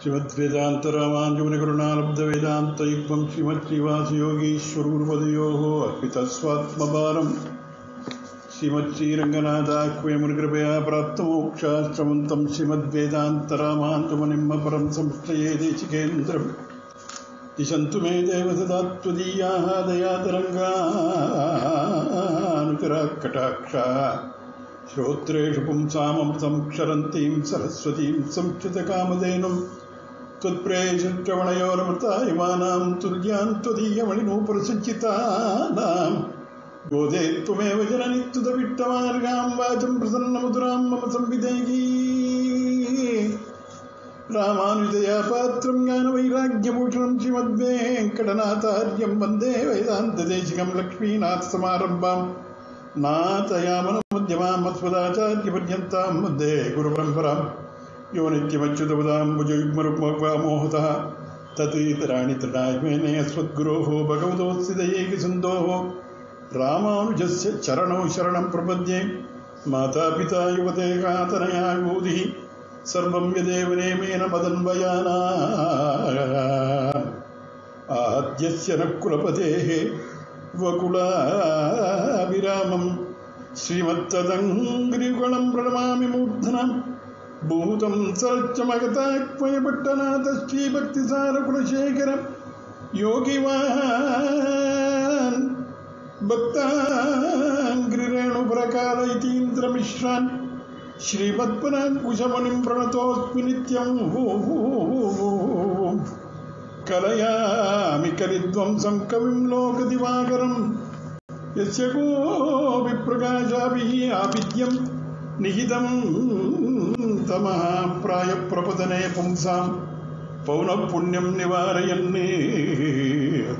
श्रीमद्वेदान्तरामानुजमुनिकरुणालब्धवेदान्तयुग्मं श्रीमच्छ्रीवासयोगीश्वरगुरुपदयोः अर्पितस्वात्मभारम् श्रीमच्छ्रीरङ्गनाथाख्वयमुनिकृपया प्राप्तमोक्षाश्रमन्तं श्रीमद्वेदान्तरामानुजमुनिम् अपरं संश्रये देशिकेन्द्रम् दिशन्तु मे देव सदा त्वदीयाः दयातरङ्गानुचराकटाक्षाः श्रोत्रेषु पुंसामृतं क्षरन्तीं सरस्वतीं संस्कृतकामधेनुं त्वत्प्रेषश्रवणयोरमृतायमानां तुल्यां त्वदीयमणिनूपुरसञ्चितानां गोदे त्वमेव जननि तुदविट्टमार्गां वाचं प्रसन्नमधुरां मम संविदेही रामानुजदयापात्रं ज्ञानवैराग्यभूषणं श्रीमद्वेङ्कटनाथार्यं वन्दे वेदान्तदेशिकं लक्ष्मीनाथसमारम्भां नाथयामनमध्यमामस्मदाचार्यपर्यन्तां वन्दे गुरुपरम्परां यो नित्यमच्युतपदाम्बुजयुग्मरुग्मोहतः ततीतराणि तृणायमेने अस्मद्गुरोः भगवतोऽस्य दयैकसिन्धोः रामानुजस्य चरणौ शरणं प्रपद्ये मातापिता युवते कातनया विभूतिः सर्वं यदेव नेमेन मदन्वयानाम् आद्यस्य न कुलपतेः वकुलाभिरामं श्रीमत्तदङ्घ्रियुगलं प्रणमामि मूर्धनं भूतं सरच्चमगताक्मयपट्टनाथ श्रीभक्तिसारकुलशेखरं योगिवान् भक्ताङ्घ्रिरेणुपरकालयतीन्द्रमिश्रान् श्रीमत्पराङ्कुशमुनिं प्रणतोऽस्मि नित्यं कलयामि कलिध्वंसं कविं लोकदिवाकरं यस्य कोऽपि प्रकाशाभिः आविद्यं निहितं तमः प्रायप्रपतने पुंसां पौनःपुण्यं निवारयन्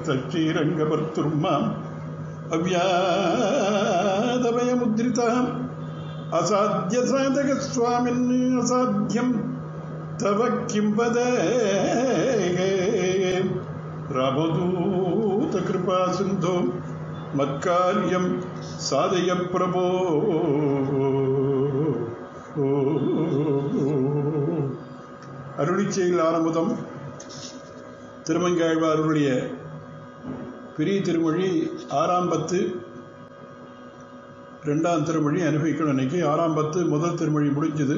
श्रीरङ्गभर्तुर्माम् अव्याधभयमुद्रिताम् असाध्यसाधकस्वामिन् असाध्यं तव किं वदे रामदूतकृपा सिन्धो मत्कार्यं साधय प्रभो அருளிச்செய்யில் ஆரம்பம் திருமங்கையாழ்வாருடைய பெரிய திருமொழி 6ஆம் பத்து 2ஆம் திருமொழி அனுபவிக்கணும். இன்னைக்கு 6ஆம் பத்து முதல் திருமொழி முடிஞ்சது.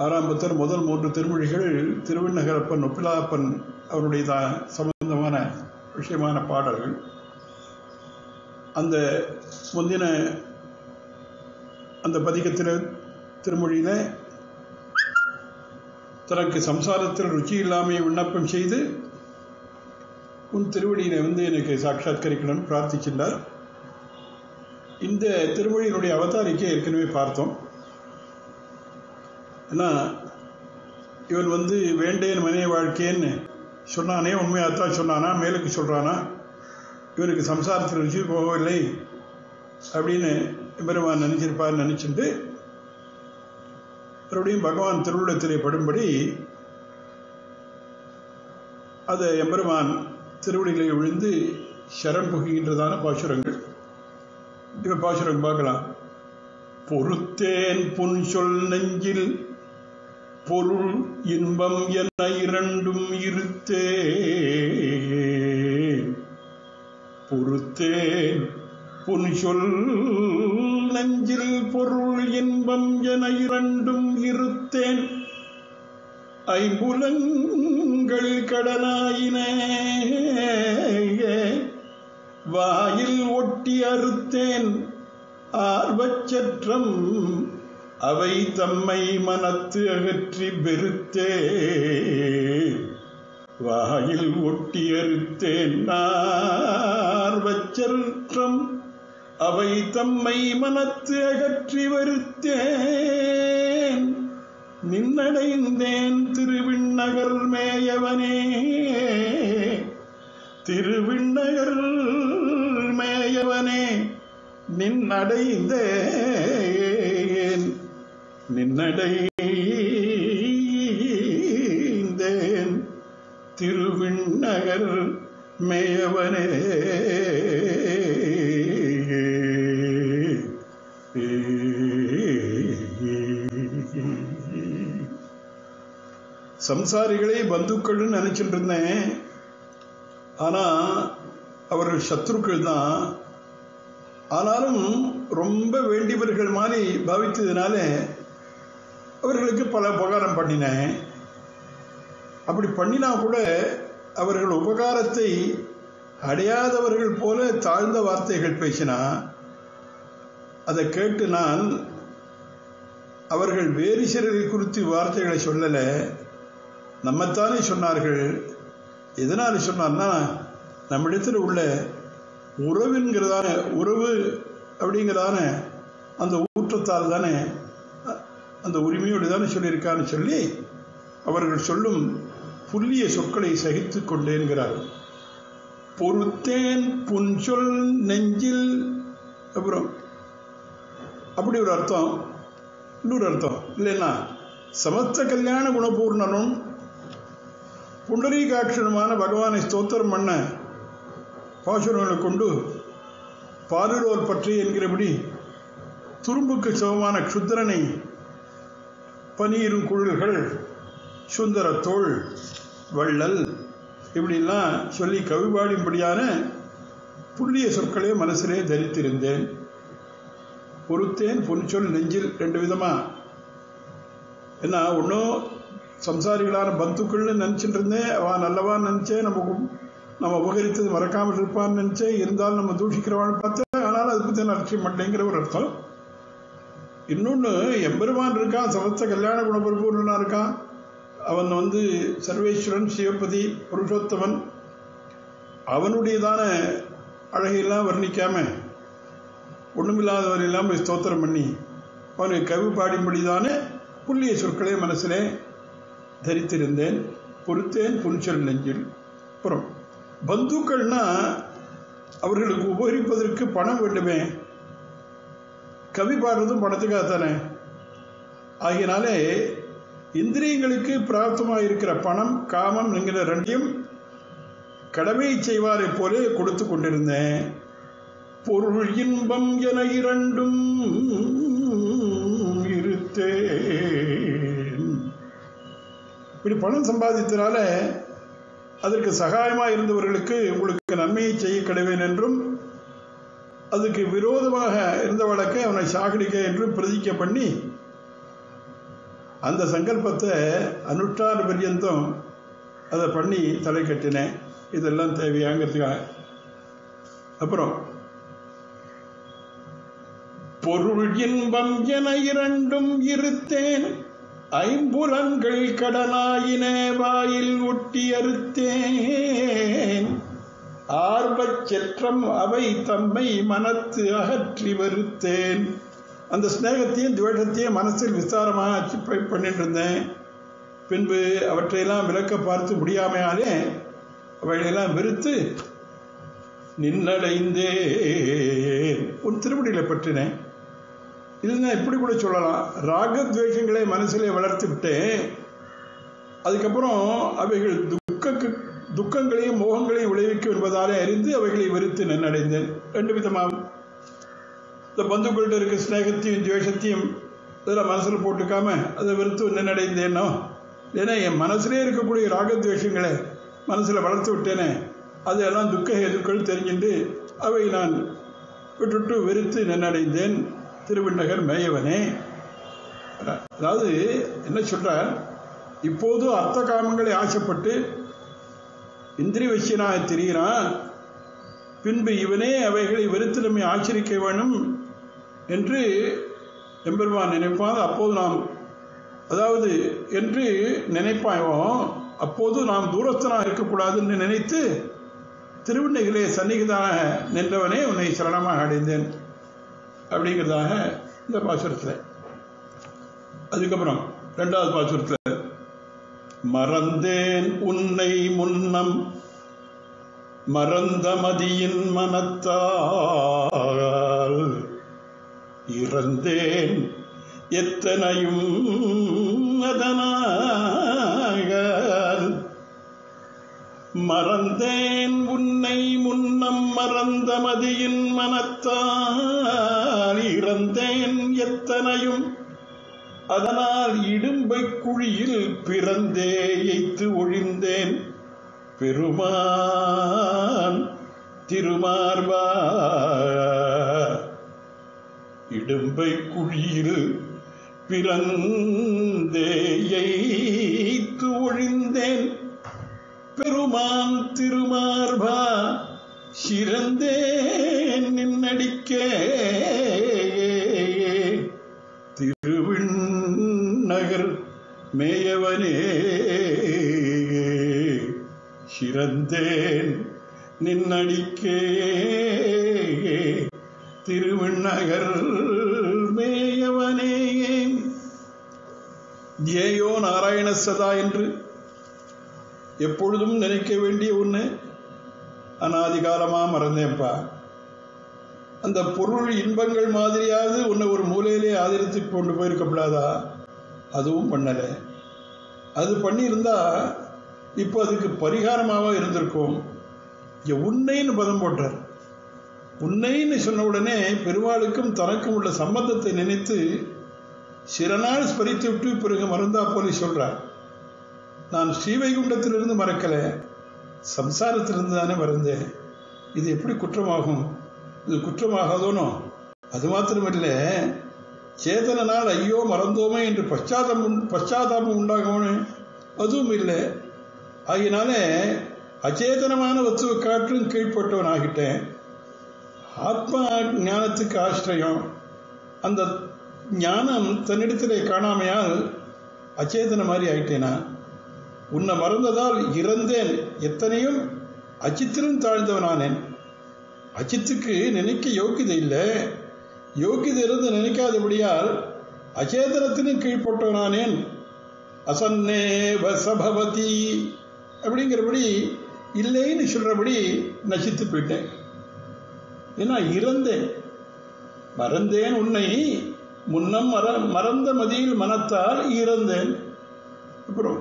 6ஆம் பத்தர் முதல் 3 திருமொழிகள் திருவிண்ணகரப்பன் ஒப்பிலாப்பன் அவருடைய சம்பந்தமான விஷயமான பாடல்கள். அந்த முந்தின அந்த பதிகத்தில் திருமொழியில் தனக்கு சம்சாரத்தில் ருச்சி இல்லாமல் விண்ணப்பம் செய்து உன் திருவடியினை எனக்கு சாட்சாத்கரிக்கணும்னு பிரார்த்திக்கின்றார். இந்த திருமொழியினுடைய அவதாரிக்கை ஏற்கனவே பார்த்தோம். ஏன்னா இவன் வேண்டேன் மனைய வாழ்க்கைன்னு சொன்னானே, உண்மையாகத்தான் சொன்னானா, மேலுக்கு சொல்கிறானா, இவனுக்கு சம்சாரத்தில் ருச்சி போகவில்லை அப்படின்னு எம்பெருமான் நினைச்சிருப்பான்னு நினச்சிட்டு மறுபடியும் பகவான் திருவுள்ளத்திலே படும்படி அதை எம்பெருமான் திருவடிகளை விழுந்து சரண் புகுகின்றதான பாசுரங்கள். இப்ப பாசுரம் பார்க்கலாம். பொறுத்தேன் புன் சொல் நெஞ்சில் பொருள் இன்பம் என இரண்டும் இருத்தே. பொறுத்தேன் புன் சொல் நெஞ்சில் பொருள் இன்பம் என இரண்டும் இருத்தேன். ஐம்புலங்கள் கடனாயின வாயில் ஒட்டி அறுத்தேன் ஆர்வச்சற்றம் அவை தம்மை மனத்து அகற்றி வெறுத்தே. வாயில் ஒட்டி அறுத்தேன் ஆர்வச்சற்றம் அவை தம்மை மனத்து அகற்றி வெறுத்தேன். நின்னடைந்தேன் திருவிண்ணகர் மேயவனே. திருவிண்ணகர் மேயவனே நின்னடைந்தேன். நின்னடைந்தேன் திருவிண்ணகர் மேயவனே. சம்சாரிகளே பந்துக்கள்னு நினைச்சிட்டு இருந்தேன். ஆனா அவர்கள் சத்ருக்கள் தான். ஆனாலும் ரொம்ப வேண்டியவர்கள் மாதிரி பாவித்ததுனால அவர்களுக்கு பல உபகாரம் பண்ணினேன். அப்படி பண்ணினா கூட அவர்கள் உபகாரத்தை அடையாதவர்கள் போல தாழ்ந்த வார்த்தைகள் பேசினா அதை கேட்டு நான் அவர்கள் வேறு சிலரை குறித்து வார்த்தைகளை சொல்லலை, நம்மத்தானே சொன்னார்கள். எதனால சொன்னார்னா, நம்மிடத்தில் உள்ள உறவுங்கிறதான உறவு அப்படிங்கிறதான அந்த ஊற்றத்தால் தானே, அந்த உரிமையோடு தானே சொல்லியிருக்கான்னு சொல்லி அவர்கள் சொல்லும் புல்லிய சொற்களை சகித்து கொண்டேன்கிறார். பொறுத்தேன் புன்சொல் நெஞ்சில், அப்புறம் அப்படி ஒரு அர்த்தம். இன்னொரு அர்த்தம் இல்லைன்னா, சமஸ்த கல்யாண குணபூர்ணனும் புண்டரீகாட்சனுமான பகவானை ஸ்தோத்திரம் பண்ண பாசுரங்களை கொண்டு பாலுரோல் பற்றி என்கிறபடி துரும்புக்கு சமமான க்ஷுத்ரனை பனீரும் குழல்கள் சுந்தர தோள் வள்ளல் இப்படிலாம் சொல்லி கவிபாடும்படியான புள்ளிய சொற்களே மனசிலே தரித்திருந்தேன். பொறுத்தேன் பொன்சொல் நெஞ்சில் ரெண்டு விதமா. என்ன, ஒன்றும் சம்சாரிகளான பந்துக்கள்னு நினச்சிட்டு இருந்தேன், அவன் நல்லவான்னு நினச்சேன், நம்ம உபகரித்தது மறக்காமல் இருப்பான்னு நினச்சேன், இருந்தாலும் நம்ம தூஷிக்கிறவான்னு பார்த்தேன், ஆனாலும் அதை பற்றி அலட்சியம் மாட்டேங்கிற ஒரு அர்த்தம். இன்னொன்று, எம்பெருமான் இருக்கான், சமஸ்த கல்யாண குணபரிபூர்ணனா இருக்கான், அவன் சர்வேஸ்வரன், சிவபதி, புருஷோத்தமன், அவனுடையதான அழகையெல்லாம் வர்ணிக்காம ஒண்ணுமில்லாதவர் எல்லாம் ஸ்தோத்திரம் பண்ணி அவனுக்கு கவி பாடும்படிதான புள்ளிய சொற்களே மனசிலே தரித்திருந்தேன். பொறுத்தேன் புன்சொல் நெஞ்சில். அப்புறம் பந்துக்கள்னா அவர்களுக்கு உபகரிப்பதற்கு பணம் வேண்டுமே, கவி பாடுறதும் பணத்துக்காகத்தானே. ஆகியனாலே இந்திரியங்களுக்கு பிராப்தமாக இருக்கிற பணம், காமம் என்கிற ரெண்டையும் கடமையை செய்வாரை போல கொடுத்து கொண்டிருந்தேன். பொருள் இன்பம் என இரண்டும் இருத்தேன். இப்படி பணம் சம்பாதித்தனால அதற்கு சகாயமாக இருந்தவர்களுக்கு உங்களுக்கு நன்மையை செய்ய கிடைவேன் என்றும், அதுக்கு விரோதமாக இருந்த வழக்கை அவனை சாகடிக்க என்றும் பிரதிக்க பண்ணி அந்த சங்கல்பத்தை அனுஷ்டான பர்யந்தம் அதை பண்ணி தலை கட்டினேன். இதெல்லாம் தேவையாங்கிறதுக்காக. அப்புறம் பொருள் இன்பம் என இரண்டும் இருத்தேன், ஐம்புலன்கள் கடனாயின வாயில் ஒட்டி அறுத்தேன், ஆர்வச் செற்றம் அவை தம்மை மனத்து அகற்றி வருத்தேன். அந்த ஸ்நேகத்தையும் துவேஷத்தையும் மனசில் விஸ்தாரமாக பண்ணிட்டு இருந்தேன். பின்பு அவற்றையெல்லாம் விளக்க பார்த்து முடியாமையாலே அவைகளெல்லாம் வெறுத்து நின்னடைந்தேன், உன் திருவடிகளை பற்றினேன். இல்லைன்னா இப்படி கூட சொல்லலாம், ராகத்வேஷங்களை மனசிலே வளர்த்து விட்டேன். அதுக்கப்புறம் அவைகள் துக்கங்களையும் மோகங்களையும் விளைவிக்கும் என்பதாலே அறிந்து அவைகளை வெறுத்து நின்னடைந்தேன். ரெண்டு விதமாகும். இந்த பந்துக்கள்கிட்ட இருக்க ஸ்நேகத்தையும் துவேஷத்தையும் இதில் மனசில் போட்டுக்காம அதை வெறுத்து நின்னடைந்தேனோ, ஏன்னா என் மனசிலே இருக்கக்கூடிய ராகத்வேஷங்களை மனசில் வளர்த்து விட்டேனே, அதெல்லாம் துக்க எதுக்கள் தெரிஞ்சுட்டு அவை நான் விட்டுட்டு வெறுத்து நின்னடைந்தேன். திருவிண்ணகர் மேயவனே. அதாவது என்ன சொல்றார், இப்போது அர்த்த காமங்களை ஆசைப்பட்டு இந்திரிய வசியனாக தெரிகிறான், பின்பு இவனே அவைகளை வெறுத்து நம்மை ஆச்சரிக்க வேணும் என்று எம்பெருமான் நினைப்பான். அப்போது நாம் அதாவது என்று நினைப்பாயோ, அப்போது நாம் தூரஸ்தனாக இருக்கக்கூடாதுன்னு நினைத்து திருவிண்ணகிலே சந்நிகிதனாக நின்றவனே உன்னை சரணமாக அடைந்தேன் அப்படிங்கிறதாக இந்த பாசுரத்தில். அதுக்கப்புறம் இரண்டாவது பாசுரத்தில், மறந்தேன் உன்னை முன்னம் மறந்த மதியின் மனத்தால், இறந்தேன் எத்தனையும் அதனால், மறந்தேன் உன்னை முன்னம் மறந்த மதியின் மனத்தால், இறந்தேன் எத்தனையும் அதனால் இடும்பை குழியில் பிறந்தே எய்த்து ஒழிந்தேன் பெருமான் திருமார்பா. இடும்பை குழியில் பிறந்தே எய்த்து ஒழிந்தேன் பெருமான் திருமார்பா. சிறந்தேன் நின்னடிக்கே திருவிண்ணகர் மேயவனே. சிறந்தேன் நின்னடிக்கே திருவிண்ணகர் மேயவனே. ஏயோ நாராயண சதா என்று எப்பொழுதும் நினைக்க வேண்டிய ஒண்ணு அனாதிகாலமா மறந்தேன்ப்பா. அந்த பொருள் இன்பங்கள் மாதிரியாவது உன்னை ஒரு மூலையிலே ஆதரித்து கொண்டு போயிருக்கப்படாதா? அதுவும் பண்ணல. அது பண்ணியிருந்தா இப்போ அதுக்கு பரிகாரமாக இருந்திருக்கும். உன்னைன்னு பதம் போட்டார். உன்னைன்னு சொன்ன உடனே பெருமாளுக்கும் தனக்கும் உள்ள சம்பந்தத்தை நினைத்து சில நாள் ஸ்மரித்து விட்டு பிறகு மறந்தா போல சொல்றார். நான் ஸ்ரீவைகுண்டத்திலிருந்து மறக்கல, சம்சாரத்திலிருந்து தானே மறந்தேன். இது எப்படி குற்றமாகும்? இது குற்றமாகாதோனோ? அது மாத்திரமில்ல, சேதனால் ஐயோ மறந்தோமே என்று பశ్చాத்தாபம் உண்டாகணும், அதுவும் இல்லை. ஆகினால அச்சேதனமான வத்துவை காற்றும் கீழ்பட்டவன் ஆகிட்டேன். ஆத்மா ஞானத்துக்கு ஆசிரியம். அந்த ஞானம் தன்னிடத்திலே காணாமையால் அச்சேதன மாதிரி ஆயிட்டேனா? உன்னை மறந்ததால் இறந்தேன். எத்தனையும் அச்சித்திலும் தாழ்ந்தவனானேன். அச்சித்துக்கு நினைக்க யோக்கியதை இல்லை. யோக்கியதை இருந்து நினைக்காதபடியால் அச்சேதனத்திலும் கீழ்பட்டவனானேன். அசன்னே வசபவதி அப்படிங்கிறபடி இல்லைன்னு சொல்றபடி நசித்து போயிட்டேன். ஏன்னா இறந்தேன், மறந்தேன் உன்னை முன்னம் மறந்த மதியில் மனத்தால் இறந்தேன். அப்புறம்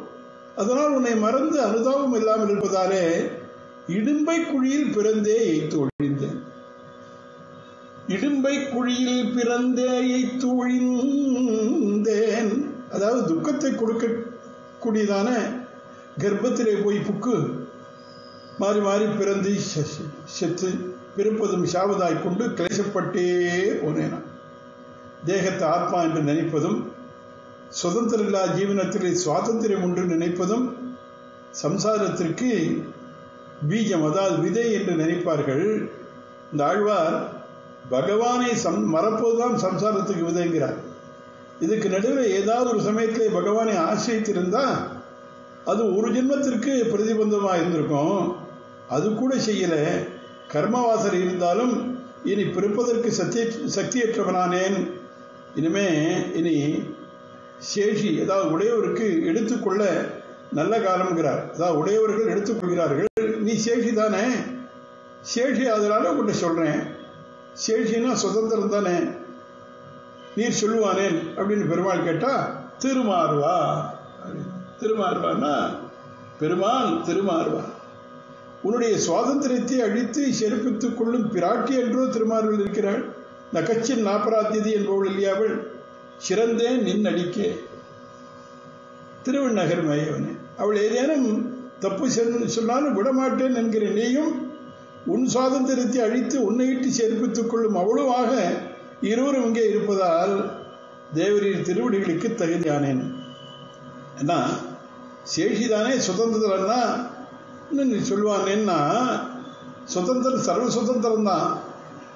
அதனால் உன்னை மறந்து அனுதாபம் இல்லாமல் இருப்பதாலே இடும்பை குழியில் பிறந்தே எய்த்து ஒழிந்தேன். இடும்பை குழியில் பிறந்தே எய்த்து ஒழிந்தேன். அதாவது துக்கத்தை கொடுக்கக்கூடியதான கர்ப்பத்திலே போய் புக்கு மாறி மாறி பிறந்து செத்து பிறப்பதும் சாவதாய் கொண்டு கிளேசப்பட்டே போனேன். தேகத்தை ஆத்மா என்று நினைப்பதும் சுதந்திரம் இல்லா ஜீவனத்திலே சுவாதந்திரம் ஒன்று நினைப்பதும் சம்சாரத்திற்கு பீஜம், அதாவது விதை என்று நினைப்பார்கள். இந்த ஆழ்வார் பகவானை மறப்பதுதான் சம்சாரத்துக்கு விதைங்கிறார். இதுக்கு நடுவில் ஏதாவது ஒரு சமயத்திலே பகவானை ஆசிரியத்திருந்தா அது ஒரு ஜென்மத்திற்கு பிரதிபந்தமாக இருந்திருக்கும். அது கூட செய்யல. கர்மவாசல் இருந்தாலும் இனி பிறப்பதற்கு சக்தியற்றவனானேன். இனி சேஷி, அதாவது உடையவருக்கு எடுத்துக்கொள்ள நல்ல காலம்ங்கிறார். அதாவது உடையவர்கள் எடுத்துக்கொள்கிறார்கள். நீ சேஷி தானே, சேஷி அதனால உங்கள்கிட்ட சொல்றேன். சேஷின்னா சுதந்திரம் தானே, நீர் சொல்லுவானேன் அப்படின்னு பெருமாள் கேட்டா திருமார்வா. திருமார்வான்னா பெருமான் திருமார்வா. உன்னுடைய சுவாதந்திரத்தை அழித்து செருப்பித்துக் கொள்ளும் பிராட்டி என்றோ திருமார்வில் இருக்கிறாள். நகச்சின் நாப்பராத்தியதி என்பவள் இல்லையாவள். சிறந்தேன் நின் அடிக்கே திருவிண்ணகர் மேயவனே. அவள் ஏதேனும் தப்பு சொன்னாலும் விடமாட்டேன் என்கிற நீயும் உன் சுவாதந்திரத்தை அழித்து உன்னையிட்டு சேர்ப்பித்துக் கொள்ளும் அவளுமாக இருவரும் இங்கே இருப்பதால் தேவரின் திருவடிகளுக்கு தகுதியானேன். ஏன்னா சேஷிதானே சுதந்திரம்னா நீ சொல்லுவானேன்னா சுதந்திரம் சர்வ சுதந்திரம் தான்.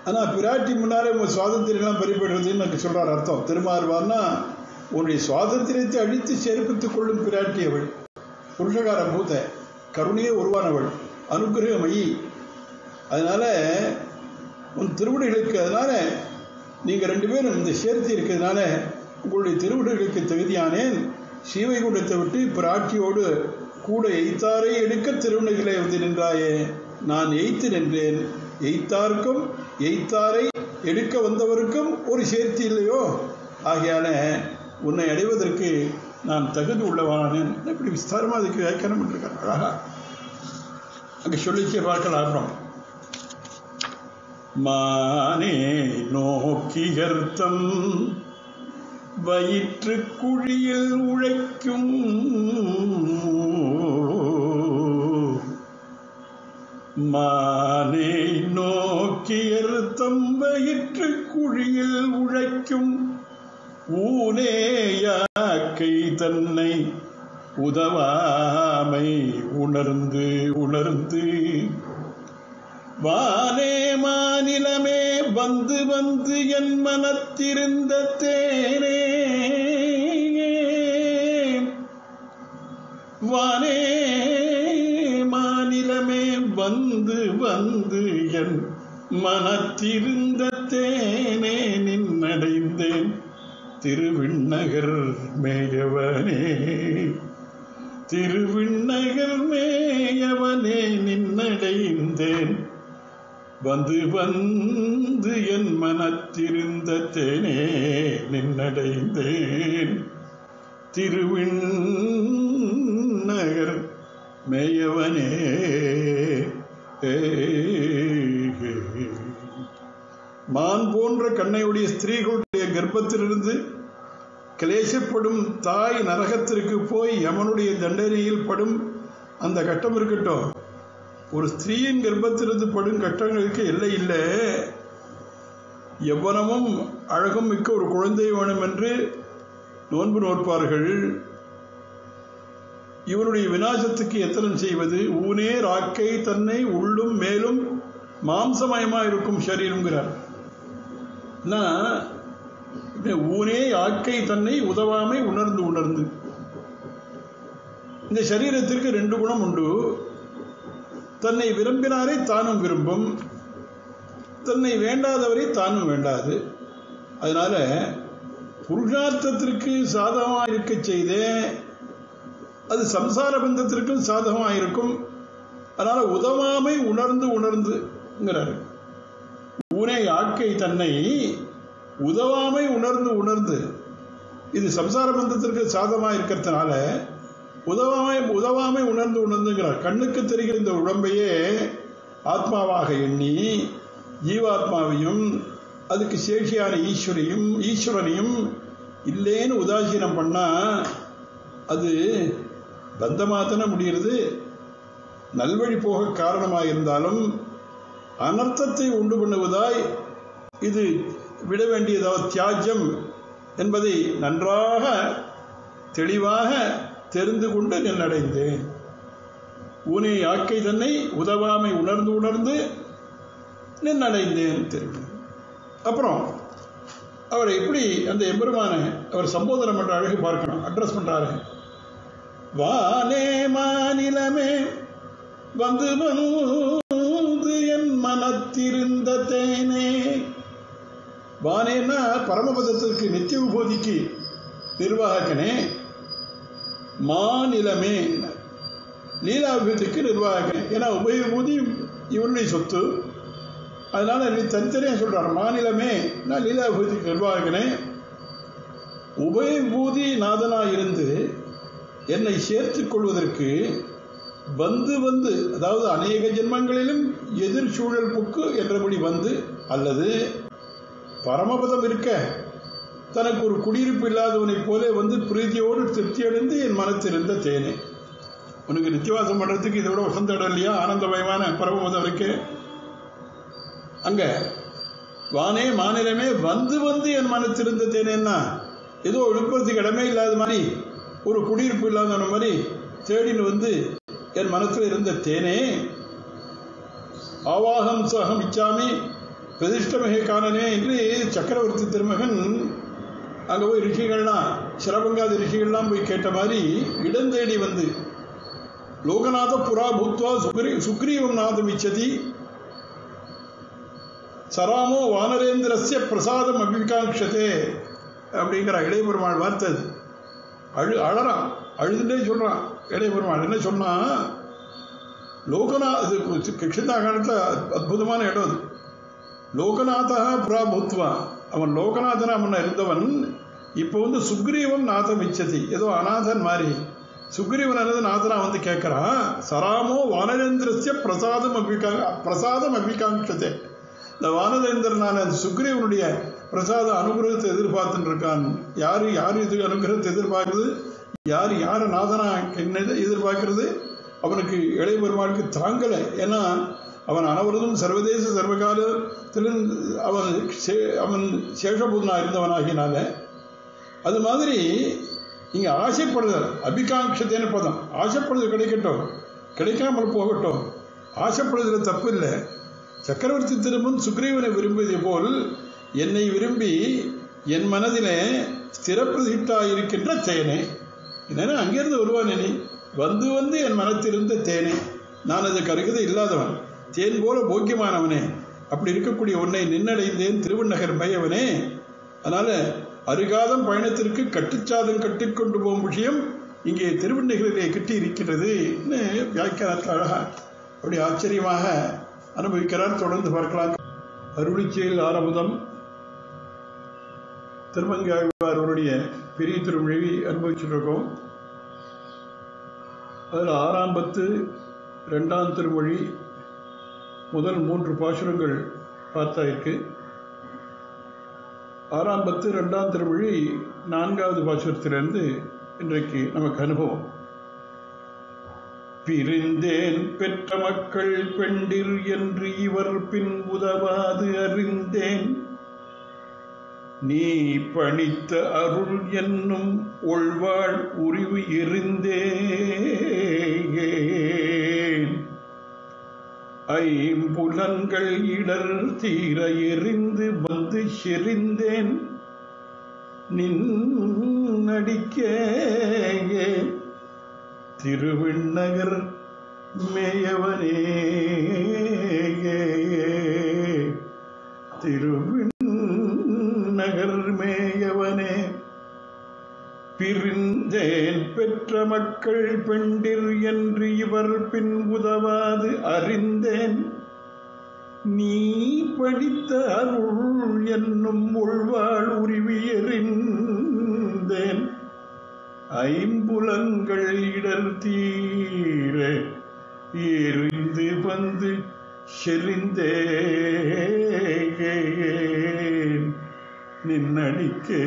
ஆனால் பிராட்டி முன்னாலே உங்கள் சுவாதந்திரம்லாம் பறிபடுறதுன்னு எனக்கு சொல்கிறார் அர்த்தம். திருமார்வான்னா உன்னுடைய சுவாதந்திரத்தை அழித்து சேர்ப்பித்துக் கொள்ளும் பிராட்டி அவள். புருஷகார பூத கருணையே உருவானவள், அனுகிரகமயி. அதனால உன் திருவிடைகளுக்கு, அதனால நீங்கள் ரெண்டு பேரும் இந்த சேர்த்தி இருக்கிறதுனால உங்களுடைய திருவிடைகளுக்கு தகுதியானேன். ஸ்ரீவைகுண்டத்தை விட்டு பிராட்டியோடு கூட எய்த்தாரை எடுக்க திருவிடைகளை வந்து நின்றாயே. நான் எய்த்து நின்றேன். எய்த்தாருக்கும் எய்த்தாரை எடுக்க வந்தவருக்கும் ஒரு சேர்த்தி இல்லையோ? ஆகையால உன்னை அடைவதற்கு நான் தகுதி உள்ளவானேன். இப்படி விஸ்தாரமாக அதுக்கு வியாக்கியானம் பண்ணிருக்காங்க. அழகா அங்கே சொல்லிச்சே பார்க்கலாம். அப்புறம் மானே நோக்கியர்த்தம் வயிற்று குழியில் உழைக்கும் மானை நோக்கியர் தம் வயிற்று குழியில் உழைக்கும் ஊனேயாக்கை தன்னை உதவாமை உணர்ந்து உணர்ந்து வானே மாநிலமே வந்து வந்து என் மனத்திருந்த தேனே வானே மாநிலமே வந்து வந்து என் மனத்திருந்த தேனே நின்னடைந்தேன் திருவிண்ணகர் மேயவனே திருவிண்ணகர் மேயவனே நின்னடைந்தேன் வந்து வந்து என் மனத்திருந்த தேனே நின்னடைந்தேன் திருவிண்ணகர் மேயவனே. மான் போன்ற கண்ணையுடைய ஸ்திரீகளுடைய கர்ப்பத்திலிருந்து கிளேசப்படும் தாய் நரகத்திற்கு போய் யமனுடைய தண்டனையில் படும் அந்த கட்டம் இருக்கட்டும். ஒரு ஸ்திரீயின் கர்ப்பத்திலிருந்து படும் கட்டங்களுக்கு எல்லை இல்லை. எவ்வனமும் அழகும் மிக்க ஒரு குழந்தை வேணும் என்று நோன்பு நோற்பார்கள். இவருடைய விநாசத்துக்கு எத்தனம் செய்வது? ஊனே ராக்கை தன்னை உள்ளும் மேலும் மாம்சமயமா இருக்கும் சரீரம்ங்கிறார். ஊனே ஆக்கை தன்னை உதவாமை உணர்ந்து உணர்ந்து. இந்த சரீரத்திற்கு ரெண்டு குணம் உண்டு. தன்னை விரும்பினாரை தானும் விரும்பும், தன்னை வேண்டாதவரை தானும் வேண்டாது. அதனால புருஷார்த்தத்திற்கு சாதகமாக இருக்க செய்தே அது சம்சார பந்தத்திற்கும் சாதகமாக இருக்கும். அதனால உதவாமை உணர்ந்து உணர்ந்துங்கிறார். ஊனே ஆக்கை தன்னை உதவாமை உணர்ந்து உணர்ந்து. இது சம்சார பந்தத்திற்கு சாதகமாக இருக்கிறதுனால உதவாமை உணர்ந்து உணர்ந்துங்கிறார். கண்ணுக்கு தெரிகிற இந்த உடம்பையே ஆத்மாவாக எண்ணி ஜீவாத்மாவையும் அதுக்கு சேஷியான ஈஸ்வரனையும் இல்லேன்னு உதாசீனம் பண்ணா அது பந்தமாத்தன முடிகிறது. நல்வழி போக காரணமாக இருந்தாலும் அனர்த்தத்தை உண்டு பண்ணுவதாய் இது விட வேண்டியதாவது தியாஜ்யம் என்பதை நன்றாக தெளிவாக தெரிந்து கொண்டு நின்னடைந்தேன். ஊனே ஆக்கை தன்னை உதவாமை உணர்ந்து உணர்ந்து நின்னடைந்தேன் தெரியும். அப்புறம் அவரை எப்படி அந்த எம்பெருமான அவர் சம்போதனம் பண்ற அழகு பார்க்கணும். அட்ரஸ் பண்றாரு. வானே மாநிலமே வந்து வந்து என் மனத்திருந்த தேனே. வானேன்னா பரமபதத்திற்கு நித்திய உபோதிக்கு நிர்வாகனே. மாநிலமே லீலாபியத்துக்கு நிர்வாகனே. ஏன்னா உபயோகபூதி இவனுடைய சொத்து. அதனால தனித்தனியாக சொல்றார். மாநிலமே நான் லீலாபியத்துக்கு நிர்வாகனே. உபயோகபூதி நாதனாக இருந்து என்னை சேர்த்துக் கொள்வதற்கு வந்து வந்து, அதாவது அநேக ஜென்மங்களிலும் எதிர் சூழல் புக்கு என்றபடி வந்து, அல்லது பரமபதம் இருக்க தனக்கு ஒரு குடியிருப்பு இல்லாதவனைப் போல வந்து பிரீதியோடு திருப்தி அடைந்து என் மனத்திருந்த தேனே. உனக்கு நித்தியவாசம் பண்றதுக்கு இதை விட வசந்த இடம் இல்லையா? ஆனந்தமயமான பரமபதம் இருக்கு. அங்க வானே மாநிலமே வந்து வந்து என் மனத்திருந்த தேனேன்னா ஏதோ எழுப்புறதுக்கு இடமே இல்லாத மாதிரி, ஒரு குடியிருப்பு இல்லாதவன மாதிரி தேடின்னு வந்து என் மனத்தில் இருந்த தேனே. ஆவாகம் சகம் இச்சாமி பிரதிஷ்டமிகை காணனே என்று சக்கரவர்த்தி திருமகன் அங்கே போய் ரிஷிகள்லாம், சிரபங்காதி ரிஷிகள்லாம் போய் கேட்ட மாதிரி இடம் தேடி வந்து லோகநாத புரா பூத்வா சுக்ரீவம் நாதம் இச்சதி சராமோ வானரேந்திரஸ்ய பிரசாதம் அபிகாங்ஷதே அப்படிங்கிற இளையபெருமாள் வார்த்தை. அழறான், அழுதுட்டே சொல்றான். இளையபெருமாள் என்ன சொன்னா, லோகநாத் கிருஷ்ணா காலத்தில் அற்புதமான இடம் அது. லோகநாதா புரா பூத்வா, அவன் லோகநாதனா முன்ன இருந்தவன் இப்போ வந்து சுக்ரீவம் நாதம் இச்சதி, ஏதோ அநாதன் மாதிரி சுக்ரீவன் அல்லது நாதனா வந்து கேட்கிறான். சராமோ வானரேந்திரஸ்ய பிரசாதம் அபிகாங்ஷதே, இந்த வானதேந்திரனான சுக்ரீவனுடைய பிரசாத அனுகிரகத்தை எதிர்பார்த்துட்டு இருக்கான். யாரு இது அனுகிரகத்தை எதிர்பார்க்கிறது, யார நாதனா எதிர்பார்க்கிறது? அவனுக்கு இளைய பெருமாளுக்கு தாங்கலை. ஏன்னா அவன் அனைவரதும் சர்வதேச சர்வகாலத்திலும் அவன் சேஷபூதனா இருந்தவனாகினால. அது மாதிரி இங்க ஆசைப்படுதல், அபிகாங்ஷத்தேன பதம், ஆசைப்படுதல் கிடைக்கட்டும், கிடைக்காமல் போகட்டும், ஆசைப்படுதல் தப்பு இல்லை. சக்கரவர்த்தி திருமன் சுக்ரீவனை விரும்பியது போல் என்னை விரும்பி என் மனதிலே ஸ்திரப்பிரதிஷ்டாயிருக்கின்ற தேனே, என்னன்னா அங்கிருந்து வருவான் நீ வந்து வந்து என் மனத்திருந்த தேனே, நான் அதுக்கு அருகதை இல்லாதவன், தேன் போல போக்கியமானவனே, அப்படி இருக்கக்கூடிய உன்னை நின்னடைந்தேன் திருவண்ணகர் மையவனே. அதனால அருகாதம் பயணத்திற்கு கட்டுச்சாதம் கட்டிக்கொண்டு போகும் விஷயம் இங்கே திருவண்ணகரிலே கிட்டி இருக்கிறது. வியாக்கியானத்தில் அழகா அப்படி ஆச்சரியமாக அனுபவிக்கிறார். தொடர்ந்து பார்க்கலாம். அருளிச்செயல் ஆரம்பம் திருமங்கையாழ்வார் அவருடைய பெரிய திருமொழி அனுபவிச்சுட்டு இருக்கோம். அதில் 6ஆம் பத்து 2ஆம் திருமொழி முதல் 3 பாசுரங்கள் பார்த்தாயிருக்கு. 6ஆம் பத்து 2ஆம் திருமொழி 4வது பாசுரத்திலிருந்து இன்றைக்கு நமக்கு அனுபவம். பிரிந்தேன் பெற்ற மக்கள் பெண்டிர் என்று இவர் பின் உதவாது அறிந்தேன், நீ பணித்த அருள் என்னும் ஒள்வாள் உரிவு எறிந்தேன், ஐம்புலன்கள் இடர் தீர எறிந்து வந்து செறிந்தேன், நின்னடிக்கே திருவிண்ணகர் மேயவனே, திருவிண்ணகர் மேயவனே. பிரிந்தேன் பெற்ற மக்கள் பெண்டிர் என்று இவர் பின் உதவாது அறிந்தேன், நீ படித்த அருள் என்னும் உள்வாள் உரிவி எறிந்தேன், ஐம்புலன்கள் இடர் தீர எறிந்து வந்து செறிந்தேன், நின்னடிக்கே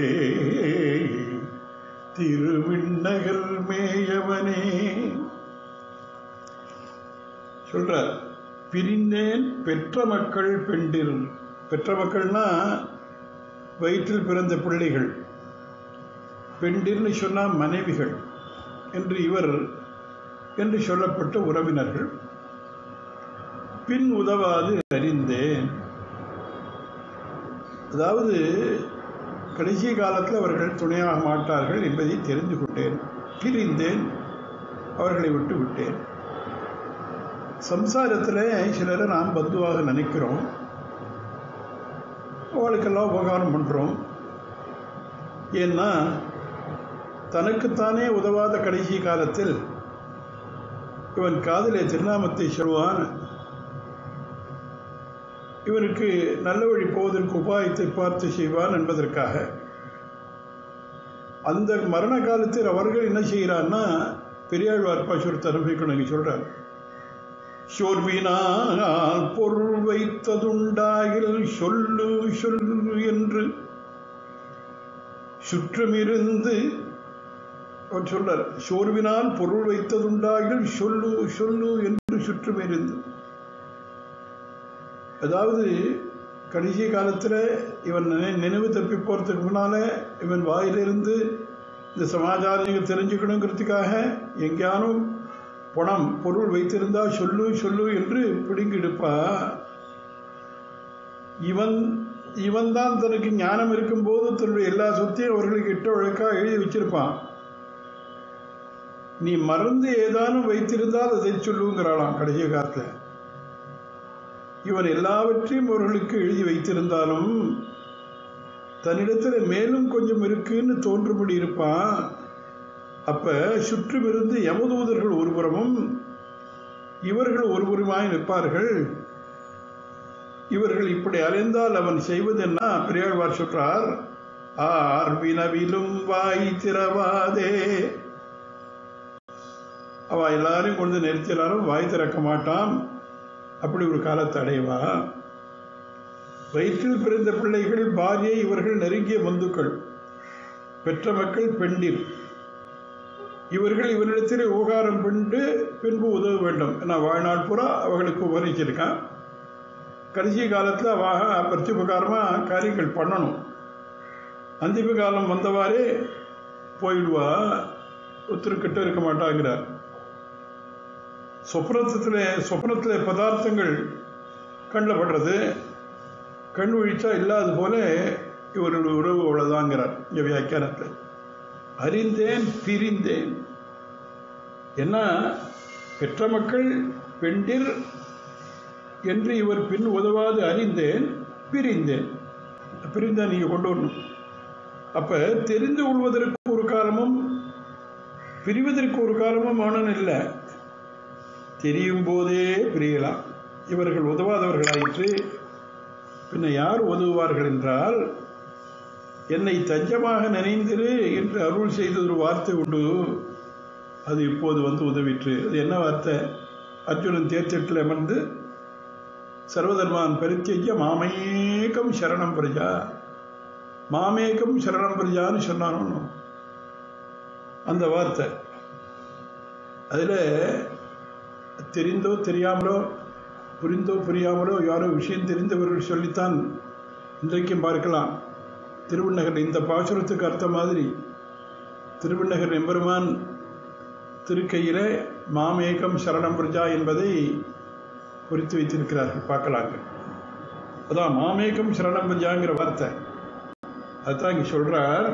திருவிண்ணகர் மேயவனே. சொல்றார், பிரிந்தேன் பெற்ற மக்கள் பெண்டிர். பெற்ற மக்கள்னா வயிற்றில் பிறந்த பிள்ளைகள், பெண்டிர்னு சொன்னா மனைவிகள் என்று இவர் என்று சொல்லப்பட்ட உறவினர்கள். பின் உதவாது அறிந்தேன், அதாவது கடைசி காலத்தில் அவர்கள் துணையாக மாட்டார்கள் என்பதை தெரிந்து கொண்டேன். பிரிந்தேன், அவர்களை விட்டு விட்டேன். சம்சாரத்தில் சிலரை நாம் பந்துவாக நினைக்கிறோம், அவளுக்கெல்லாம் உபகாரம் பண்ணுறோம். ஏன்னா தனக்குத்தானே உதவாத கடைசி காலத்தில் இவன் காதிலே திருநாமத்தை சொல்வான், இவனுக்கு நல்ல வழி போவதற்கு உபாயத்தை பார்த்து செய்வான் என்பதற்காக. அந்த மரண காலத்தில் அவர்கள் என்ன செய்கிறான்னா, பெரியாழ்வார் பாசுரத்தை அனுபவிக்கணும் சொல்றார். சோர்வினால் பொருள் வைத்ததுண்டாயில் சொல்லு சொல்லு என்று சுற்றுமிருந்து அவர் சொல்றார். சோர்வினால் பொருள் வைத்ததுண்டாயில் சொல்லு சொல்லு என்று சுற்றுமிருந்து. அதாவது கடைசி காலத்தில் இவன் நினைவு தப்பி போகிறதுக்கு முன்னால இவன் வாயிலிருந்து இந்த சமாச்சாரங்கள் தெரிஞ்சுக்கணுங்கிறதுக்காக எங்கேயானும் பணம் பொருள் வைத்திருந்தா சொல்லு சொல்லு என்று பிடுங்கிடுப்பா. இவன் தான் தனக்கு ஞானம் இருக்கும்போது தன்னுடைய எல்லா சொத்தையும் அவர்களுக்கு இட்ட வழக்கா எழுதி வச்சிருப்பான். நீ மறந்து ஏதானும் வைத்திருந்தால் அதை சொல்லுங்கிறாளாம் கடைசி காலத்தில். இவன் எல்லாவற்றையும் அவர்களுக்கு எழுதி வைத்திருந்தாலும் தன்னிடத்தில் மேலும் கொஞ்சம் இருக்குன்னு தோன்றும்படி இருப்பான். அப்ப சுற்றுமிருந்து யமதூதர்கள் ஒருபுறமும் இவர்கள் ஒருபுறமாய் நிற்பார்கள். இவர்கள் இப்படி அலைந்தால் அவன் செய்வது என்ன? பெரியாழ்வார் சொல்றார், ஆர் வினவிலும் வாய் திறவாதே. அவ எல்லாரையும் கொண்டு நிறுத்தினாலும் வாய் திறக்க மாட்டான். அப்படி ஒரு காலத்தை அடைவா. வயிற்றில் பிறந்த பிள்ளைகள், பாரியை, இவர்கள் நெருங்கிய பந்துக்கள். பெற்ற மக்கள் பெண்டிர். இவர்கள் இவரிடத்தில் உபகாரம் கொண்டு பின்பு உதவ வேண்டும். ஏன்னா வாழ்நாள் பூரா அவர்களுக்கு உபகரிச்சிருக்கான். கடைசி காலத்தில் அவாக பிரத்யுபகாரமாக காரியங்கள் பண்ணணும். அந்திம காலம் வந்தவாறே போயிடுவா, ஒருத்தருக்கிட்ட இருக்க மாட்டாங்கிறார். சொப்னத்தில் பதார்த்தங்கள் கண்ணில் படுறது, கண் ஒழிச்சா இல்லாது போல இவர்கள் உறவு அவ்வளோதாங்கிறார் இங்கே வியாக்கியானத்தில். அறிந்தேன் பிரிந்தேன். என்ன பெற்ற மக்கள் பெண்டிர் என்று இவர் பின் உதவாது அறிந்தேன் பிரிந்தேன். பிரிந்தேன் நீங்கள் கொண்டு வரணும். அப்போ தெரிந்து கொள்வதற்கு ஒரு காலமும் பிரிவதற்கு ஒரு காலமும் மௌனம் இல்லை. தெரியும் போதே பிரியலாம். இவர்கள் உதவாதவர்களாயிற்று. பின்ன யார் உதவுவார்கள் என்றால், என்னை தஞ்சமாக நினைந்திரு என்று அருள் செய்த ஒரு வார்த்தை உண்டு. அது இப்போது வந்து உதவிற்று. அது என்ன வார்த்தை? அர்ஜுனன் தேர்தட்டில் அமர்ந்து சர்வதர்மான் பரித்தியஜ்ய மாமேகம் சரணம் பிரஜா, மாமேகம் சரணம் பிரஜான்னு சொன்னானோ அந்த வார்த்தை. அதில் தெரிந்தோ தெரியாமலோ, புரிந்தோ புரியாமலோ யாரோ விஷயம் தெரிந்தவர்கள் சொல்லித்தான் இன்றைக்கும் பார்க்கலாம். திருவண்ணகர் இந்த பாசுரத்துக்கு அர்த்தம் மாதிரி திருவண்ணகர் எம்பெருமான் திருக்கையில மாமேகம் சரணம் பிரஜா என்பதை குறித்து வைத்திருக்கிறார்கள், பார்க்கலாங்க. அதான் மாமேகம் சரணம் பிரஜாங்கிற வார்த்தை. அதுதான் இங்கே சொல்றார்.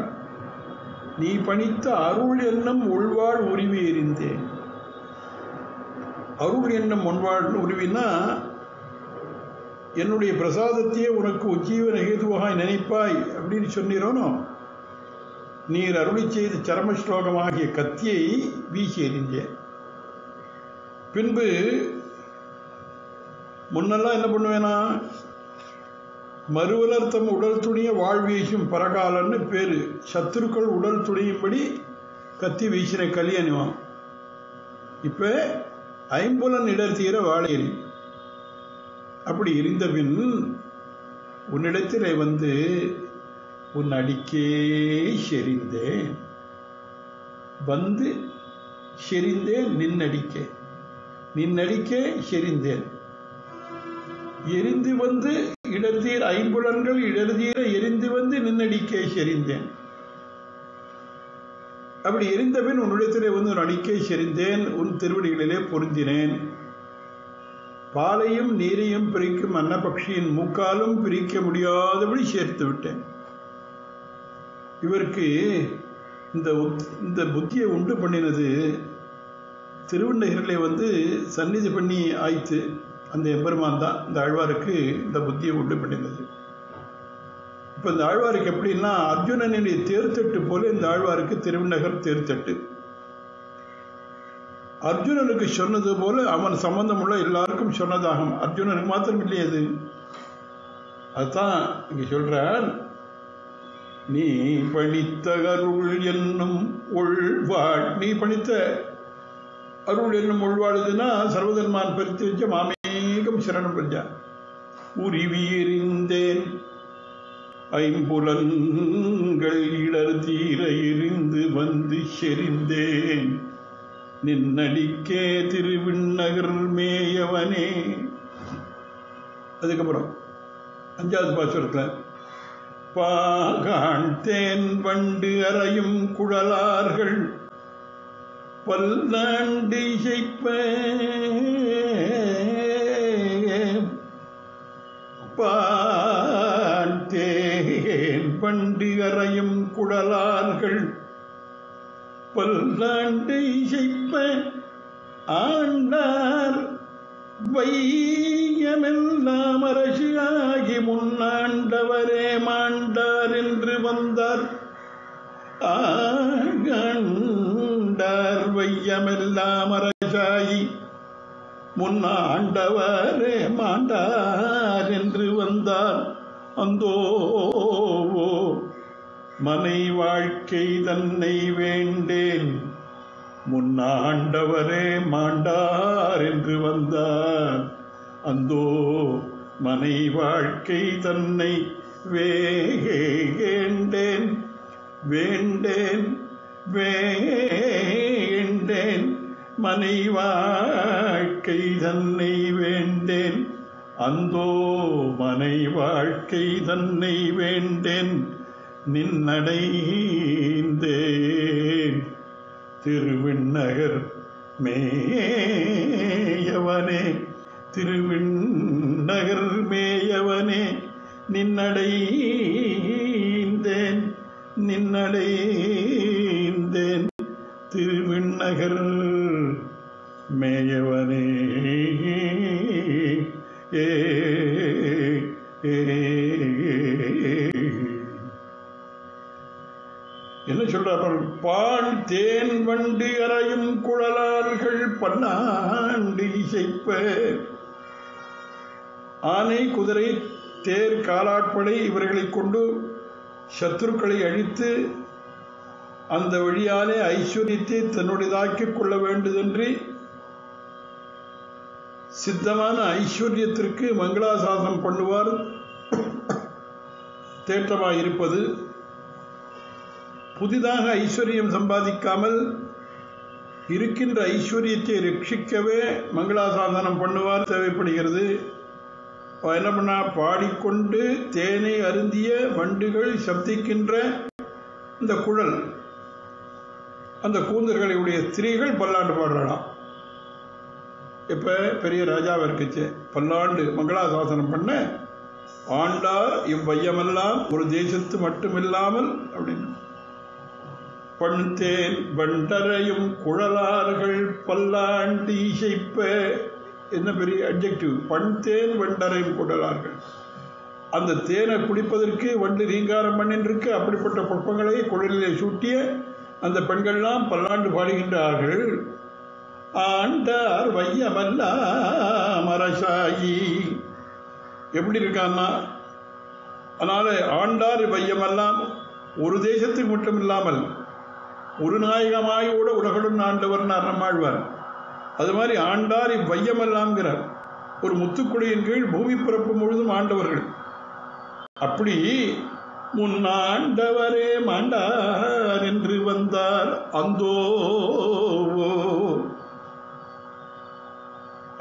நீ பணித்த அருள் என்னும் உள்வாழ் உரிமை எறிந்தேன். அருள் என்னும் உள்வாழ் உரிமைனா, என்னுடைய பிரசாதத்தையே உனக்கு உஜ்ஜீவன ஹேதுவாக நினைப்பாய் அப்படின்னு சொன்னீரோனோ, நீர் அருளி செய்த சரம ஸ்லோகமாகிய கத்தியை வீசி எறிந்தேன். பின்பு முன்னெல்லாம் என்ன பண்ணுவேனா, மறுவலர்த்தம் உடல் துணிய வாழ்வீசும் பரகாலன்னு பேரு. சத்துருக்கள் உடல் துணியும்படி கத்தி வீசின கலி அணிவான். இப்ப ஐம்புலன் இடர் தீர வாழையறி. அப்படி இருந்த பின் உன்னிடத்திலே வந்து உன் அடிக்கே செறிந்தேன். வந்து செறிந்தேன் நின்னடிக்கே, நின்னடிக்கே செறிந்தேன். எரிந்து வந்து இடர்தீர் ஐம்புலன்கள் இடர்தீர எரிந்து வந்து நின்னடிக்கே செறிந்தேன். அப்படி எரிந்தபின் உன்னிடத்திலே வந்து உன் அடிக்கை செறிந்தேன், உன் திருவடிகளிலே பொருந்தினேன். பாலையும் நீரையும் பிரிக்கும் அன்னபக்ஷியின் மூக்காலும் பிரிக்க முடியாதபடி சேர்த்து விட்டேன். இவருக்கு இந்த புத்தியை உண்டு பண்ணினது திருவண்ணகிரிலே வந்து சந்நிதி பண்ணி ஆய்த்து அந்த எம்பெருமான் தான் இந்த ஆழ்வாருக்கு இந்த புத்தியை உண்டு பண்ணினது. இப்போ இந்த ஆழ்வாருக்கு எப்படின்னா, அர்ஜுனனுடைய தேர்தட்டு போல இந்த ஆழ்வாருக்கு திருவண்ணகர் தேர்தட்டு. அர்ஜுனனுக்கு சொன்னது போல அவன் சம்பந்தம் உள்ள எல்லாருக்கும் சொன்னதாகும். அர்ஜுனனுக்கு மாத்திரம் இல்லையே அது. அதுதான் இங்க சொல்றார். நீ பணித்த அருள் என்னும் உள்வாழ். நீ பணித்த அருள் என்னும் உள்வாழுதுன்னா சர்வதர்மான் பரித்து வச்ச மாமேகம் சரணம் பிரஜா. உரிவியறிந்தேன் ஐம்புலன்கள் இடர் தீர எரிந்து வந்து செறிந்தேன் நின்னடிக்கே திருவிண்ணகர் மேயவனே. அதுக்கப்புறம் 5வது பாசுரத்தில் பாகான் தேன் வண்டு அறையும் குழலார்கள் பல்லாண்டு இசைப்ப பான் தேன் வண்டு அறையும் குழலார்கள் பல்லாண்டு இசைப்ப ஆண்டார் வையமெல்லாம் அரசு ஆகி முன்னாண்டவரே மாண்டார் என்று வந்தார். ஆண்டார் வையமெல்லாம் அரசாகி முன்னாண்டவரே மாண்டார் என்று வந்தார். அந்தோ மனை வாழ்க்கை தன்னை வேண்டேன் முன்னாண்டவரே மாண்டார் என்று வந்தார். அந்தோ மனை வாழ்க்கை தன்னை வேண்டேன் வேண்டேன் வேண்டேன் மனை வாழ்க்கை தன்னை வேண்டேன் அந்தோ மனை வாழ்க்கை தன்னை வேண்டேன் நின்னடைந்தேன் திருவிண்ணகர் மேயவனே திருவிண்ணகர் மேயவனே நின்னடைந்தேன் நின்னடைந்தேன் திருவிண்ணகர் மேயவனே என்ன சொல்றார்? பால் தேன் வண்டு அறையும் குழலார்கள் பன்னாண்டு இசைப்ப ஆனை குதிரை தேர் காலாட்படை இவர்களை கொண்டு சத்துருக்களை அழித்து அந்த வழியாலே ஐஸ்வர்யத்தை தன்னுடையதாக்கிக் கொள்ள வேண்டுதென்று சித்தமான ஐஸ்வர்யத்திற்கு மங்களாசாசனம் பண்ணுவார் தேற்றமாயிருப்பது. புதிதாக ஐஸ்வர்யம் சம்பாதிக்காமல் இருக்கின்ற ஐஸ்வர்யத்தை ரட்சிக்கவே மங்களாசாசனம் பண்ணுவார் தேவைப்படுகிறது. என்ன பண்ணா, பாடிக்கொண்டு தேனை அருந்திய வண்டுகள் சப்திக்கின்ற இந்த குழல் அந்த கூந்தல்களை உடைய ஸ்திரீகள் பல்லாண்டு பாடுறாளாம். இப்ப பெரிய ராஜாவை இருக்குச்சு, பல்லாண்டு மங்களாசாசனம் பண்ண ஆண்டார் இவ்வையமெல்லாம் ஒரு தேசத்து மட்டுமில்லாமல் அப்படின்னு பண்தேன் வண்டரையும் குழலார்கள் பல்லாண்டு இசைப்ப. என்ன பெரிய அட்ஜெக்டிவ்! பண்தேன் வண்டரையும் குழலார்கள். அந்த தேனை குடிப்பதற்கு வண்டு ரீங்காரம் பண்ணின்றிருக்கு. அப்படிப்பட்ட புஷ்பங்களை குழலிலே சூட்டிய அந்த பெண்கள்லாம் பல்லாண்டு பாடுகின்றார்கள். ஆண்டார் வையமெல்லாம் அரசாயி எப்படி இருக்கான்னா, அதனால ஆண்டார் வையமெல்லாம் ஒரு தேசத்துக்கு மட்டும் இல்லாமல் ஒரு நாயகமாயோட உலகளும் ஆண்டவர் நம்மாழ்வார். அது மாதிரி ஆண்டார் இவ்வையமெல்லாம்ங்கிறார். ஒரு முத்துக்குடியின் கீழ் பூமி பிறப்பு முழுதும் ஆண்டவர்கள். அப்படி முன்னாண்டவரே மாண்டார் என்று வந்தார் அந்தோ.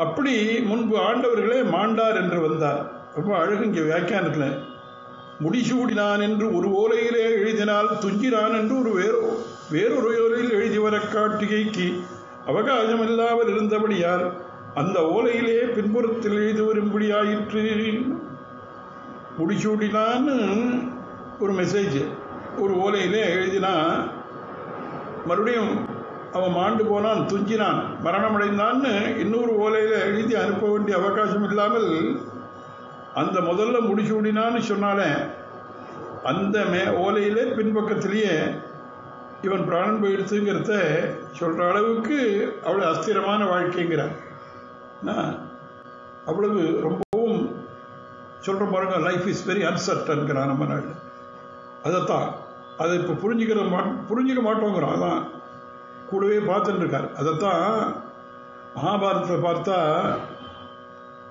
அப்படி முன்பு ஆண்டவர்களே மாண்டார் என்று வந்தார். ரொம்ப அழகு இங்கே வியாக்கியானத்தில். முடிசூடினான் என்று ஒரு ஓலையிலே எழுதினால் துஞ்சினான் என்று வேறொரு ஓலையில் எழுதி வர காட்டிகைக்கு அவகாசமில்லாமல் இருந்தபடியால் அந்த ஓலையிலே பின்புறத்தில் எழுதி வரும்படியாயிற்று. முடிசூடினான்னு ஒரு மெசேஜ் ஒரு ஓலையிலே எழுதினா, மறுபடியும் அவன் மாண்டு போனான், துஞ்சினான், மரணமடைந்தான்னு இன்னொரு ஓலையில எழுதி அனுப்ப வேண்டிய அவகாசம் இல்லாமல் அந்த முதல்ல முடிசூடினான்னு சொன்னாலே அந்த ஓலையிலே பின்பக்கத்திலேயே இவன் பிராணன் போயிடுச்சுங்கிறத சொல்ற அளவுக்கு அவ்வளவு அஸ்திரமான வாழ்க்கைங்கிறார். அவ்வளவு ரொம்பவும் சொல்ற பாருங்க, லைஃப் இஸ் வெரி அன்சர்டன்கிறான் நம்ம நாள். அதைத்தான் அதை இப்போ புரிஞ்சிக்க மாட்டோங்கிறோம். அதான் கூடவே பார்த்துட்டு இருக்கார். அதைத்தான் மகாபாரதத்தில் பார்த்தா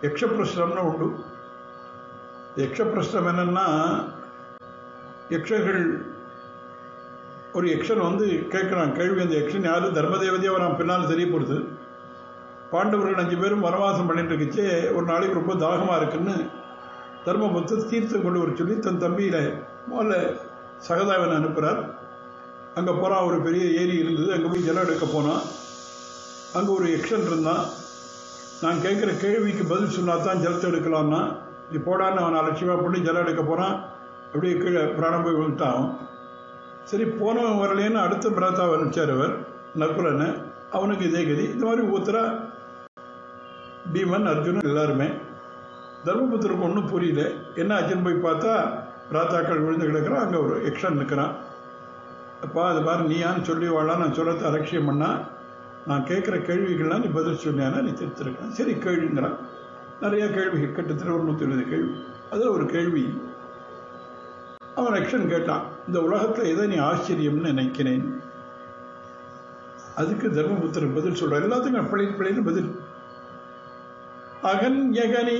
யக்ஷபிரஷ்னம்னு உண்டு. யக்ஷபிரஷ்னம் என்னன்னா, யக்ஷர்கள் ஒரு யக்ஷன் வந்து கேட்குறான் கேள்வி. அந்த யக்ஷன் யாரு? தர்மதேவதையாக வரான், பின்னால் தெரிய போகிறது. பாண்டவர்கள் 5 பேரும் வனவாசம் பண்ணிட்டு இருக்குச்சு. ஒரு நாளைக்கு ரொம்ப தாகமாக இருக்குன்னு தர்மபுத்தர் தீர்த்தம் கொண்டு வர சொல்லி தன் தம்பியில முதல்ல சகதாவனை அனுப்புகிறார். அங்கே போகிறான். ஒரு பெரிய ஏரி இருந்தது. அங்கே போய் ஜலம் எடுக்க போனான். அங்கே ஒரு யக்ஷன் இருந்தான். நான் கேட்குற கேள்விக்கு பதில் சொன்னாதான் ஜலத்தை எடுக்கலான்னா, நீ போடான்னு அவன் அலட்சியமாக பண்ணி ஜலம் எடுக்க போகிறான். அப்படியே கீழே பிராணம் போய் விழுத்தான். சரி, போனவன் வரலேன்னு அடுத்த பிராத்தாவை அனுப்பிச்சார் அவர் நக்குலன்னு. அவனுக்கு இதே கதி. இந்த மாதிரி ஒவ்வொருத்தரா பீமன், அர்ஜுனன் எல்லாருமே. தர்மபுத்திரருக்கு ஒன்றும் புரியல. என்ன ஆச்சுன்னு போய் பார்த்தா பிராத்தாக்கள் விழுந்து கிடக்கிறான். அங்கே ஒரு யக்ஷன் நிற்கிறான். அப்பா அது பாரு, நீயான்னு சொல்லி வாழலாம், நான் சொல்லத்தை அலட்சியம் பண்ணா, நான் கேட்குற கேள்விகள்லாம் நீ பதில் சொன்னியானா நீ திருத்திருக்கேன். சரி கேள்விங்கிறான். நிறைய கேள்விகள், கிட்டத்தட்ட ஒரு 120 கேள்வி. அதில் ஒரு கேள்வி அவன் யக்ஷன் கேட்டான், இந்த உலகத்தில் எதை நீ ஆச்சரியம்னு நினைக்கிறேன்? அதுக்கு தர்மபுத்திரன் பதில் சொல்றான். எல்லாத்துக்கும் பிள்ளைன்னு பதில். அகன் யகனி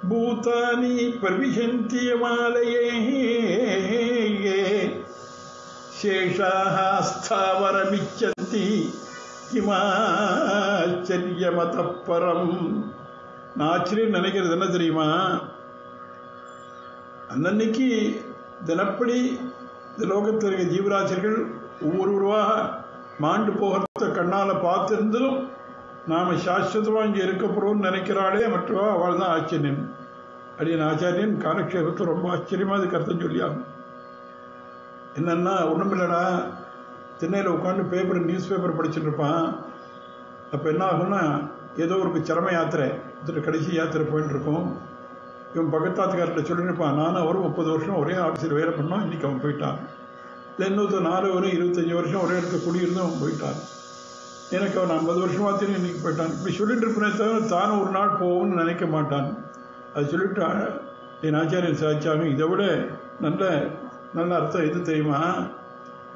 பூதானி பிரவிசந்தியமாலயே சேஷாः ஸ்தாவரமிச்சந்தி கிமாச்சரியமதः பரம். நான் ஆச்சரியம் நினைக்கிறது என்ன தெரியுமா? அன்னன்னைக்கு தினப்படி இந்த லோகத்தில் இருக்க ஜீவராசிகள் ஒவ்வொருவருவாக மாண்டு போகிறத கண்ணால் பார்த்திருந்தும் நாம் சாஸ்வதமாக இங்கே இருக்க போகிறோம்னு நினைக்கிறாளே மற்றவா அவள் தான் ஆச்சரியன். அப்படின்னு ஆச்சாரியன் காலக்ஷேபத்தில் ரொம்ப ஆச்சரியமாக அதுக்கு அர்த்தம் சொல்லியாகும். என்னன்னா ஒன்றும் இல்லைடா, திண்ணையில் உட்காந்து நியூஸ் பேப்பர் படிச்சுட்டு இருப்பான். அப்போ என்ன ஆகும்னா ஏதோ ஒரு சிரம யாத்திரை கடைசி யாத்திரை போயிட்டு இருக்கும். இவன் பக்கத்தாத்துக்கார்ட்ட சொல்லியிருப்பான், நானும் அவரும் 30 வருஷம் ஒரே ஆஃபீஸில் வேலை பண்ணோம், இன்றைக்கி அவன் போயிட்டான். இல்லை இன்னொருத்தர் 4 வரும் 25 வருஷம் ஒரே இடத்துல குடியிருந்தும் அவன் போயிட்டான். எனக்கு அவன் 50 வருஷமாக தெரியும் இன்றைக்கி போயிட்டான். இப்படி சொல்லிட்டு இருப்பேனே தவிர தானும் ஒரு நாள் போகும்னு நினைக்க மாட்டான். அது சொல்லிட்டு என் ஆச்சாரியன் சாதிச்சாங்க. இதை விட நல்ல நல்ல அர்த்தம் எது தெரியுமா?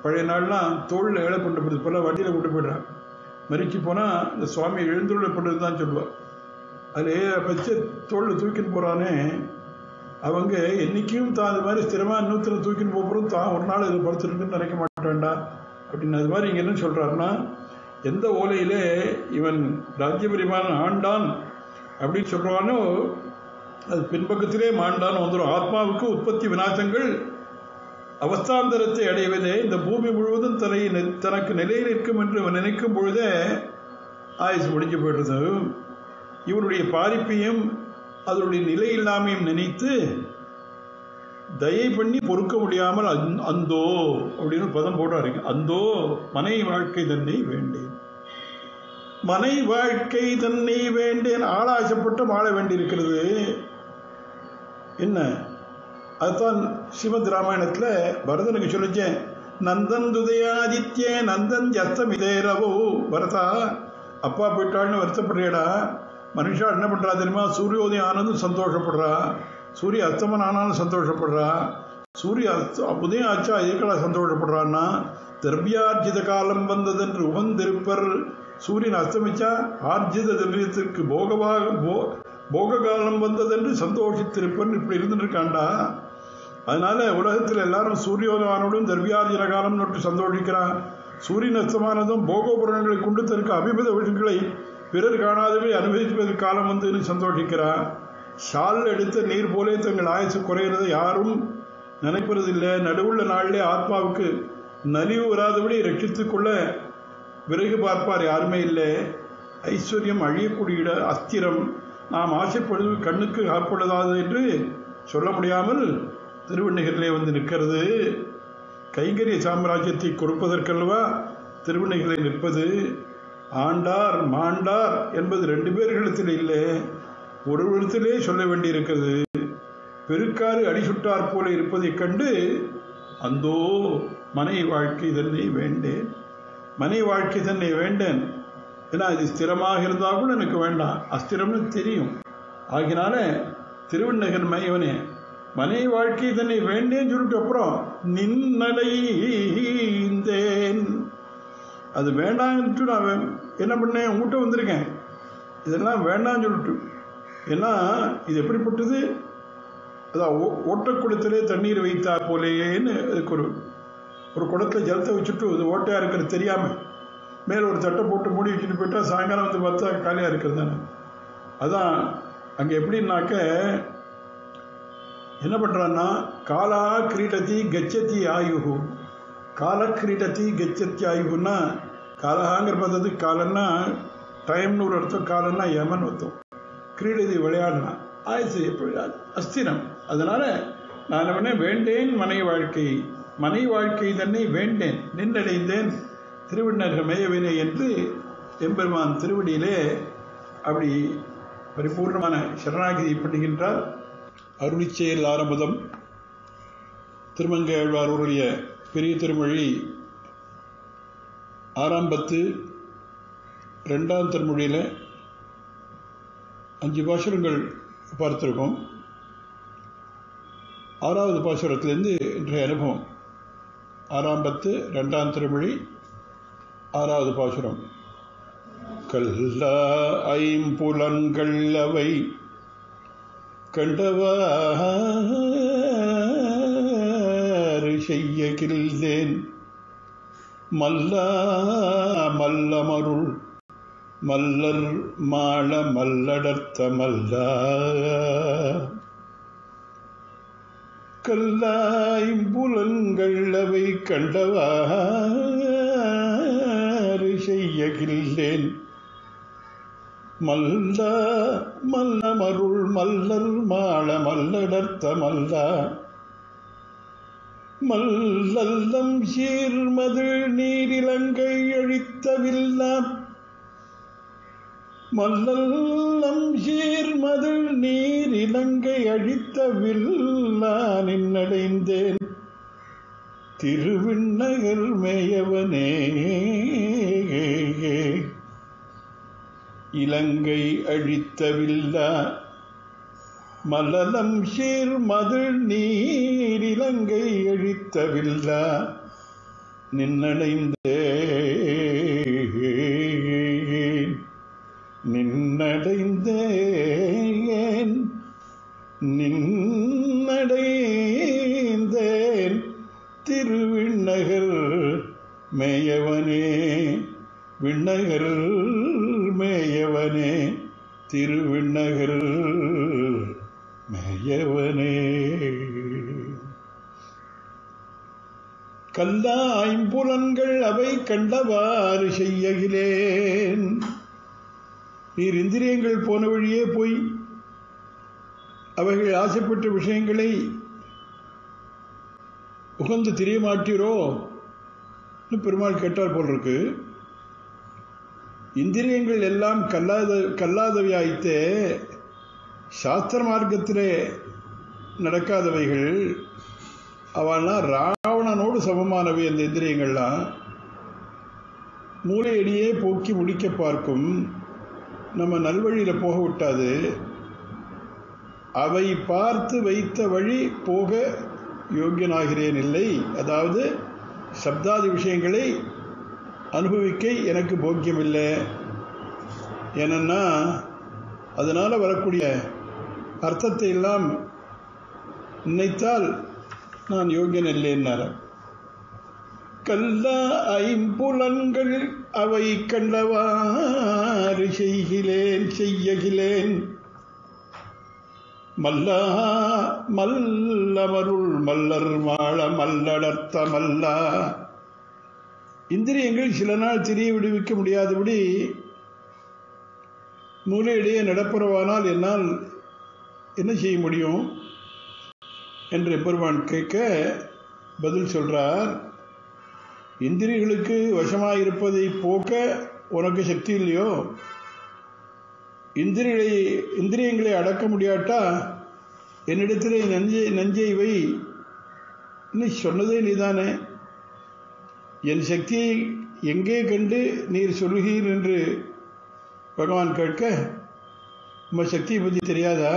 பழைய நாள்லாம் தோளில் ஏழை பண்ணுறது போல வண்டியில் கொண்டு போய்ட்றான். மறிச்சு போனால் இந்த சுவாமி எழுந்துள்ள பண்ணுறது தான் சொல்லுவாள். அதில் வச்சு தோளில் தூக்கின்னு போகிறானே அவங்க என்றைக்கும் தான் அது மாதிரி ஸ்திரமாக இன்னொருத்தரை தூக்கின்னு போகிறோம், தான் ஒரு நாள் இதில் படுத்துருக்குன்னு நினைக்க மாட்டேன்டா அப்படின்னு. அது மாதிரி இங்கே என்ன சொல்கிறாருன்னா, எந்த ஓலையிலே இவன் ராஜ்யபரிமான் ஆண்டான் அப்படின்னு சொல்கிறானோ அது பின்பக்கத்திலே மாண்டான்னு வந்துடும். ஆத்மாவுக்கு உற்பத்தி விநாசங்கள் அவஸ்தாந்தரத்தை அடைவதே இந்த பூமி முழுவதும் தனக்கு நிலையில் இருக்கும் என்று நினைக்கும் பொழுதே ஆயுசு முடிஞ்சு போயிடுறது. இவருடைய பாரிப்பையும் அதனுடைய நிலை இல்லாமையும் நினைத்து தயை பண்ணி பொறுக்க முடியாமல் அந்தோ அப்படின்னு பதம் போடுறாருங்க. அந்தோ மனை வாழ்க்கை தன்னை வேண்டேன், மனை வாழ்க்கை தன்னை வேண்டேன். ஆளாசப்பட்டு வாழ வேண்டியிருக்கிறது. என்ன அதுதான் ஸ்ரீமத் ராமாயணத்தில் பரதனுக்கு சொல்லிச்சேன். நந்தன் துதயாதித்ய நந்தன் ஜஸ்தமிதேரவோ. பரதா, அப்பா போயிட்டாள்னு வருத்தப்படுறியடா. மனுஷா என்ன பண்ணுறா தெரியுமா? சூரியோதயம் ஆனதும் சந்தோஷப்படுறா, சூரிய அஸ்தமனம் ஆனாலும் சந்தோஷப்படுறா. சூரிய உதயம் ஆச்சா எதுக்கடா சந்தோஷப்படுறான்னா, திரவியார்ஜித காலம் வந்ததென்று உகந்திருப்பர். சூரியன் அஸ்தமிச்சா ஆர்ஜித திரவியத்திற்கு போக காலம் வந்ததென்று சந்தோஷித்திருப்பர். இப்படி இருந்துருக்காண்டா. அதனால உலகத்தில் எல்லாரும் சூரியோதயானோடும் திரவியார்ஜின காலம் நோட்டு சந்தோஷிக்கிறான். சூரியன் அஸ்தமானதும் போகோபுரங்களை கொண்டு தனக்கு அபிமத விஷயங்களை பிறர் காணாதவை அனுபவிப்பதற்கு காலம் வந்து சந்தோஷிக்கிறான். ஷால் எடுத்த நீர் போலே தங்கள் ஆயுசு குறைகிறத யாரும் நினைப்பதில்லை. நடுவுள்ள நாளிலே ஆத்மாவுக்கு நலிவு வராதபடி ரட்சித்துக்கொள்ள விறகு பார்ப்பார் யாருமே இல்லை. ஐஸ்வர்யம் அழியக்கூடிய அஸ்திரம், நாம் ஆசைப்படுவது கண்ணுக்கு ஆட்படுதாது என்று சொல்ல முடியாமல் திருவண்ணகிரிலே வந்து நிற்கிறது. கைங்கரிய சாம்ராஜ்யத்தை கொடுப்பதற்கல்லவா திருவண்ணகிரிலே நிற்பது. ஆண்டார் மாண்டார் என்பது 2 பேர்களிடத்தில் இல்லை, ஒரு இடத்திலே சொல்ல வேண்டியிருக்கிறது. பெருக்காறு அடிசுட்டார் போல இருப்பதைக் கண்டு அந்தோ மனை வாழ்க்கை தன்னை வேண்டேன், மனை வாழ்க்கை தன்னை வேண்டேன். ஏன்னா இது ஸ்திரமாக இருந்தால் கூட எனக்கு வேண்டாம், அஸ்திரம்னு தெரியும். ஆகினால திருவண்ணகர் மையவனே மனை வாழ்க்கை தன்னை வேண்டேன்னு சொல்லிட்டு அப்புறம் நின்னடைந்தேன். அது வேண்டான்ட்டு நான் என்ன பண்ணேன், உங்கள்கிட்ட வந்திருக்கேன். இதெல்லாம் வேண்டாம்னு சொல்லிட்டு. ஏன்னா இது எப்படிப்பட்டது? அதான் ஓட்டக்குடத்திலே தண்ணீர் வைத்தார் போலேன்னு அதுக்கு ஒரு குடத்தில் ஜலத்தை வச்சுட்டு இது ஓட்டையாக இருக்கிறது தெரியாமல் மேலே ஒரு தட்டை போட்டு மூடி வச்சுட்டு போயிட்டா சாயங்காலம் வந்து பார்த்தா காலியாக இருக்கிறது தானே. அதான் அங்கே எப்படின்னாக்க என்ன பண்ணுறான்னா, காலா கிரீடத்தி கச்சத்தி ஆயுகு, கால கிரீடத்தி கச்சத்தி ஆயுகுன்னா காலகாங்கிற பதத்துக்கு காலன்னா டைம்னு ஒரு அர்த்தம், காலன்னா யமன் அர்த்தம். கிரீடதி விளையாடினா ஆயுசு எப்படி அஸ்திரம். அதனால நான் அவனே வேண்டேன் மனை வாழ்க்கை, மனை வாழ்க்கை தன்னை வேண்டேன், நின்றடைந்தேன் திருவண்ணகர் மேயவினை என்று எம்பெருமான் திருவடியிலே அப்படி பரிபூர்ணமான சரணாகிதி பண்ணுகின்றார். அருளிச்செயல் ஆரம்பம் திருமங்கையாழ்வாருடைய பெரிய திருமொழி 6ஆம் பத்து 2ஆம் திருமொழியில் 5 பாசுரங்கள் பார்த்திருக்கோம். 6வது பாசுரத்திலிருந்து இன்றைய அனுபவம். 6ஆம் பத்து 2ஆம் திருமொழி 6வது பாசுரம். கல்லா ஐம்புலன்கள் அவை கண்டவாறு செய்யகில்லேன் மல்லா மல்லமருள் மல்லர் மாள மல்லடர்த்த மல்லா கல்லாய்புலன்கள் அவை கண்டவாறு செய்யகில்லேன் மல்லா மல்லமருள் மல்லர் மாள மல்லடர்த்த மல்லா மல்லல்லம் சீர்மதில் நீரிலங்கை அழித்தவில்லாம் மல்லல்லம் சீர்மதில் நீரிலங்கை அழித்தவில்லா நின்னடைந்தேன் திருவிண்ணகர் மேயவனே இலங்கை அழித்தவில்லா மல்லலம் சீர்மதில் நீரிலங்கை அழித்தவில்லா நின்னடைந்தேன் நின்னடைந்தேன் நின்னடைந்தேன் திருவிண்ணகர் மேயவனே விண்ணகர் மேயவனே திருவிண்ணகர் மேயவனே கல்லாய்புலன்கள் அவை கண்டவாறு செய்யகிலேன் நீர் இந்திரியங்கள் போன வழியே போய் அவைகள் ஆசைப்பட்ட விஷயங்களை உகந்து தெரிய மாட்டீரோ பெருமாள் கேட்டார் போல் இருக்கு. இந்திரியங்கள் எல்லாம் கல்லாதவையாய்த்தே சாஸ்திர மார்க்கத்திலே நடக்காதவைகள் அவெல்லாம் ராவணனோடு சமமானவை. அந்த இந்திரியங்கள்லாம் மூளையடியே போக்கி முடிக்க பார்க்கும், நம்ம நல்வழியில் போக விட்டாது. அவை பார்த்து வைத்த வழி போக யோக்கியனாகிறேன் இல்லை. அதாவது சப்தாதி விஷயங்களை அனுபவிக்க எனக்கு போக்கியமில்லை. ஏனன்னா அதனால் வரக்கூடிய அர்த்தத்தை எல்லாம் நினைத்தால் நான் யோக்கியன் இல்லைன்னார். கல்லா ஐம்புலன்கள் அவை கண்டவாறு செய்யகிலேன் மல்லா மல்லமருள் மல்லர் மாள மல்லடர்த்த மல்லா. இந்திரியங்கள் சில நாள் திரிய விடுவிக்க முடியாதபடி மூலையிடையே நடப்புறவானால் என்னால் என்ன செய்ய முடியும் என்று எம்பெருமான் கேட்க பதில் சொல்றார். இந்திரியங்களுக்கு வசமாயிருப்பதை போக்க உனக்கு சக்தி இல்லையோ? இந்திரியங்களை அடக்க முடியாட்டா என்னிடத்திலே நஞ்சை வை சொன்னதே நீதானே. என் சக்தியை எங்கே கண்டு நீர் சொல்லுகிறீர் என்று பகவான் கேட்க, உங்கள் சக்தியை பற்றி தெரியாதா?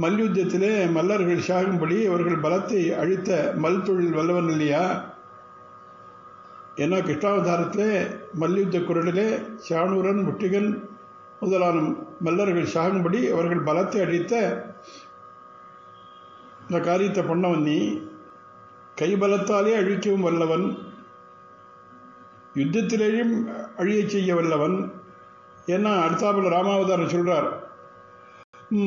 மல்யுத்தத்திலே மல்லர்கள் சாகும்படி அவர்கள் பலத்தை அழித்த மல் தொழில் வல்லவன் இல்லையா? ஏன்னா கிருஷ்ணாவதாரத்திலே மல்யுத்த குரலிலே சாணூரன் முட்டிகன் முதலான மல்லர்கள் சாகும்படி அவர்கள் பலத்தை அழித்த இந்த காரியத்தை பண்ணவன் நீ. கைபலத்தாலே அழிக்கவும் வல்லவன், யுத்தத்திலேயும் அழியச் செய்ய வல்லவன். ஏன்னா அடுத்தாப்புல ராமாவதாரம் சொல்றார்,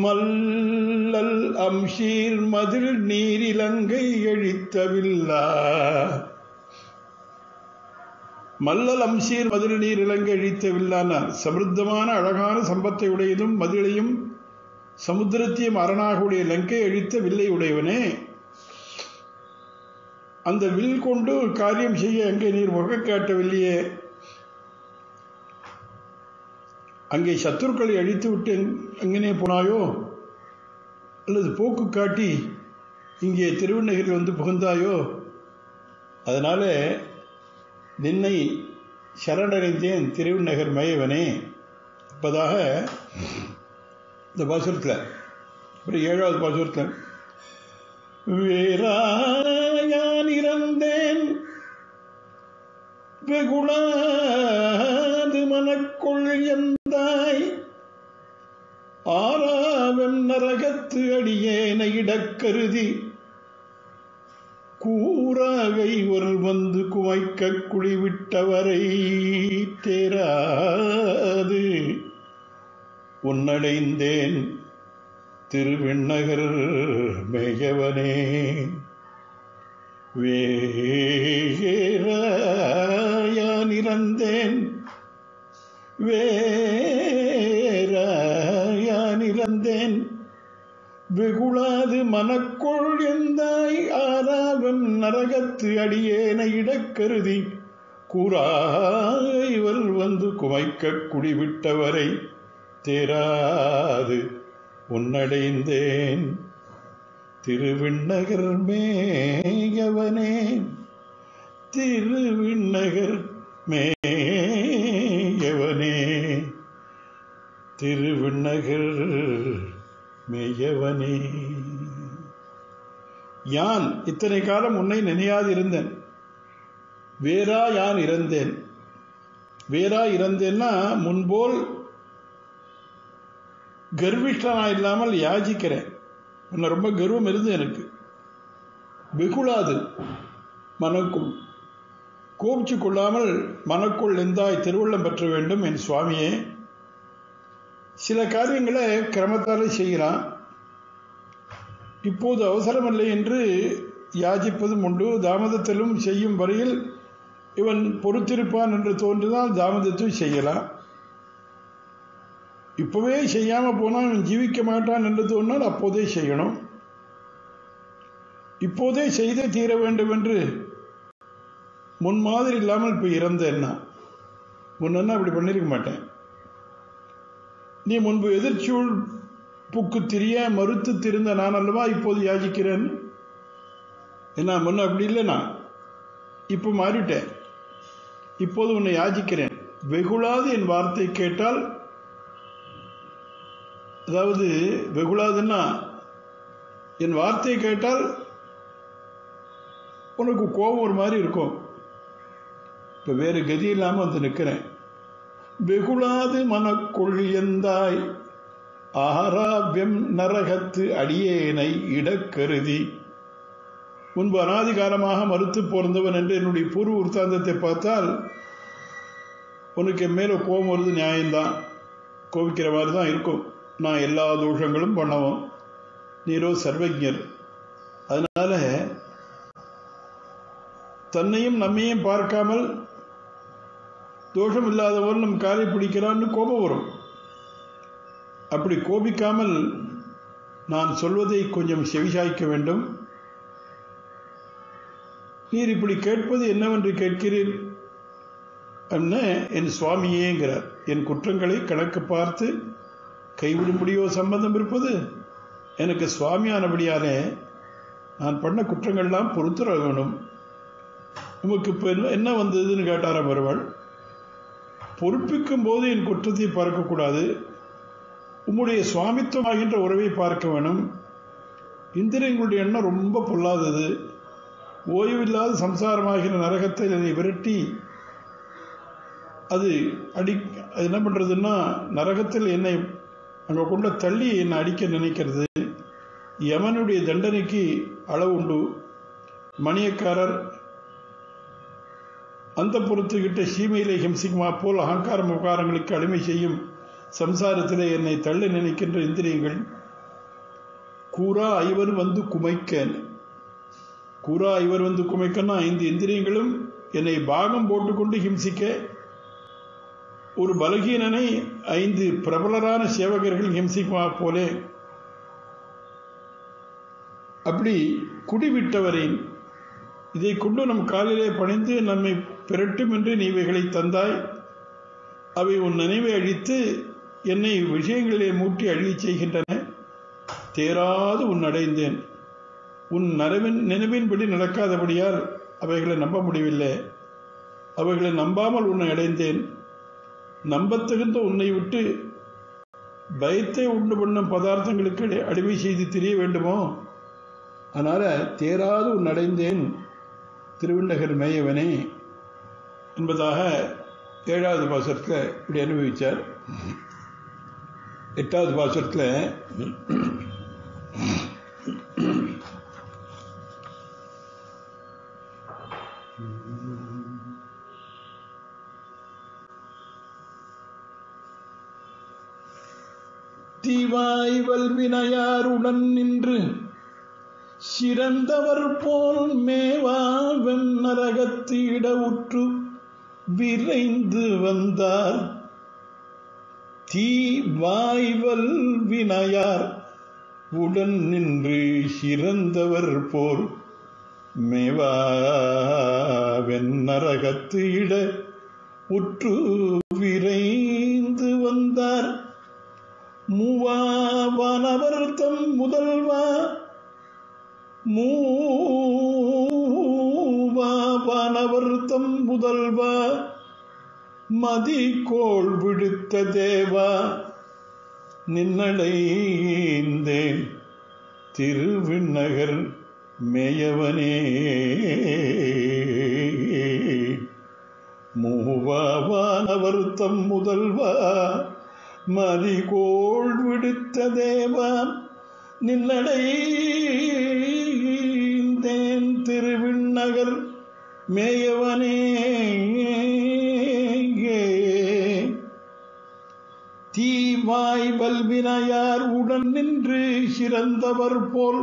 மல்லல் அம்சீர் மதில் நீரிலங்கை அழித்தவில்லா. மல்லல் அம்சீர் மதில் நீர் இலங்கை அழித்தவில்லானார். சமிருத்தமான அழகான சம்பத்தை உடையதும் மதிலையும் சமுத்திரத்தையும் அரணாக உடைய லங்கை அழித்த வில்லை உடையவனே, அந்த வில் கொண்டு காரியம் செய்ய அங்கே நீர் முக காட்டவில்லையே. அங்கே சத்துருக்களை அழித்து விட்டு எங்கனே போனாயோ, அல்லது போக்கு காட்டி இங்கே திருவண்ணகிரியில் வந்து புகுந்தாயோ? அதனால நின்னை சரணடைந்தேன் திருவண்ணகர் மேயவனே என்பதாக இந்த பாசுரத்தில். அப்புறம் 7வது பாசுரத்தில், வேறாயான் இறந்தேன் வெகுளாது மனக்கொள் எந்தாய் ஆறாவன் நரகத்து நரகத்து அடியேனை இடக்கருதி கூறாகை ஒரு வந்து குமைக்க குழிவிட்டவரை தேராது உன்னடைந்தேன் திருவிண்ணகர் மேயவனே. வேராயான் இறந்தேன் வேராயான் இறந்தேன் வெகுளாது மனக்கொள் எந்தாய் ஆராவன் நரகத்து அடியேனை இடக்கருதி கூறாய்வர் வந்து குமைக்க குடிவிட்டவரை தேராது உன்னடைந்தேன் திருவிண்ணகர் மேயவனே. திருவிண்ணகர் மேயவனே திருவிண்ணகர் மேயவனே. யான் இத்தனை காலம் உன்னை நினையாதிருந்தேன். வேறா யான் இறந்தேன். வேறா இறந்தேன்னா முன்போல் கர்விஷ்டனா இல்லாமல் யாசிக்கிறேன். உன்னை ரொம்ப கர்வம் இருந்து எனக்கு. வெகுளாது மனக்குள் கோபிச்சு கொள்ளாமல் மனக்குள் எந்தாய் திருவள்ளம் பெற்ற வேண்டும் என் சுவாமியே. சில காரியங்களை கிரமத்தாலே செய்கிறான். இப்போது அவசரமில்லை என்று யாசிப்பதும் உண்டு. தாமதத்திலும் செய்யும் வரையில் இவன் பொறுத்திருப்பான் என்று தோன்றினால் தாமதத்தை செய்யலாம். இப்பவே செய்யாம போனால் இவன் ஜீவிக்க மாட்டான் என்று தோன்றால் அப்போதே செய்யணும். இப்போதே செய்தே தீர வேண்டும் என்று முன்மாதிரி இல்லாமல் இப்ப இறந்தேன்னா முன்னா அப்படி பண்ணிருக்க மாட்டேன். நீ முன்பு எதிர்ச்சூழ் புக்கு திரிய மறுத்து திருந்த நான் அல்லவா இப்போது யாசிக்கிறேன். என்ன முன்ன அப்படி இல்லைனா இப்ப மாறிட்டேன். இப்போது உன்னை யாசிக்கிறேன். வெகுளாது என் வார்த்தை கேட்டால், அதாவது வெகுளாதுன்னா என் வார்த்தை கேட்டால் உனக்கு கோபம் ஒரு மாதிரி இருக்கும். இப்ப வேறு கதி இல்லாம வந்து நிற்கிறேன். வெகுளாது மனக்குள் எந்தாய் ஆராபியம் நரகத்து அடியேனை இடக்கருதி. முன்பு அனாதிகாரமாக மறுத்து போர்ந்தவன் என்று என்னுடைய பூர்வ உருத்தாந்தத்தை பார்த்தால் உனக்கு என் மேல கோபம் வருது. நியாயம்தான், கோபிக்கிற மாதிரி தான் இருக்கும். நான் எல்லா தோஷங்களும் பண்ணவும், நீரோ சர்வஜர். அதனால தன்னையும் நம்மையும் பார்க்காமல் தோஷம் இல்லாதவன் நம் காலை பிடிக்கிறான்னு கோபம் வரும். அப்படி கோபிக்காமல் நான் சொல்வதை கொஞ்சம் செவிசாய்க்க வேண்டும். நீர் இப்படி கேட்பது என்னவென்று கேட்கிறீர் என்ன என் சுவாமியேங்கிறார். என் குற்றங்களை கணக்கு பார்த்து கைவிடும்படியோ சம்பந்தம் இருப்பது? எனக்கு சுவாமியானபடியாலே நான் பண்ண குற்றங்கள்லாம் பொறுத்துற வேணும். உமக்கு இப்போ என்ன வந்ததுன்னு கேட்டாரா பெருமாள். பொறுப்பிக்கும் போது என் குற்றத்தை பார்க்கக்கூடாது, உம்முடைய சுவாமித்துவமாகின்ற உறவை பார்க்க வேணும். இந்திரியங்களுடைய எண்ணம் ரொம்ப பொல்லாதது. ஓய்வில்லாத சம்சாரமாகிற நரகத்தை என்னை விரட்டி அது என்ன பண்றதுன்னா நரகத்தில் என்னை அங்கே கொண்ட தள்ளி என்னை அடிக்க நினைக்கிறது. யமனுடைய தண்டனைக்கு அளவு உண்டு. மணியக்காரர் அந்த பொறுத்துக்கிட்ட சீமையிலே ஹிம்சிக்குமா போல் அகங்கார முகாரங்களுக்கு அடிமை செய்யும் சம்சாரத்திலே என்னை தள்ள நினைக்கின்ற இந்திரியங்கள் கூறா ஐவர் வந்து குமைக்க. கூறா ஐவர் வந்து குமைக்கன்னா 5 இந்திரியங்களும் என்னை பாகம் போட்டுக்கொண்டு ஹிம்சிக்க. ஒரு பலகீனனை 5 பிரபலரான சேவகர்கள் ஹிம்சிக்குமா போலே அப்படி குடிவிட்டவரை இதை கொண்டு நம் காலிலே பணிந்து நம்மை பிரட்டும் என்று நீ இவைகளை தந்தாய். அவை உன் நினைவை அழித்து என்னை விஷயங்களிலே மூட்டி அழியச் செய்கின்றன. தேராது உன் அடைந்தேன். உன் நினைவின்படி நடக்காதபடியால் அவைகளை நம்ப முடியவில்லை. அவைகளை நம்பாமல் உன்னை அடைந்தேன். நம்பத்தகுந்த உன்னை விட்டு பயத்தை உண்டு பண்ணும் பதார்த்தங்களுக்கு அடிமை செய்து தெரிய வேண்டுமோ? அதனால தேராது உன் அடைந்தேன் திருவிண்ணகர் மேயவனே என்பதாக 7வது பாசுரத்தில் இப்படி அனுபவிச்சார். 8வது பாசுரத்தில் தீவாய் வல்வினையாருடன் நின்று சிறந்தவர் போல் மேவாவென் நரகத்திட உற்று விரைந்து வந்தார். தீவாய்வல் வினையார் உடன் நின்று சிறந்தவர் போல் மேவாவென் நரகத்து இட உற்று விரைந்து வந்தார். மூவாவானவர் தம் முதல்வா மூவாவானவர் தம் முதல்வா மதிகோள் விடுத்த தேவா நின்னடைந்தேன் திருவிண்ணகர் மேயவனே. மூவாவானவர் தம் முதல்வா மதிகோள் விடுத்த தேவா நின்னடைந்தேன் திருவிண்ணகர் மேயவனே. தீவாய் வல்வினையார் உடன் நின்று சிறந்தவர் போல்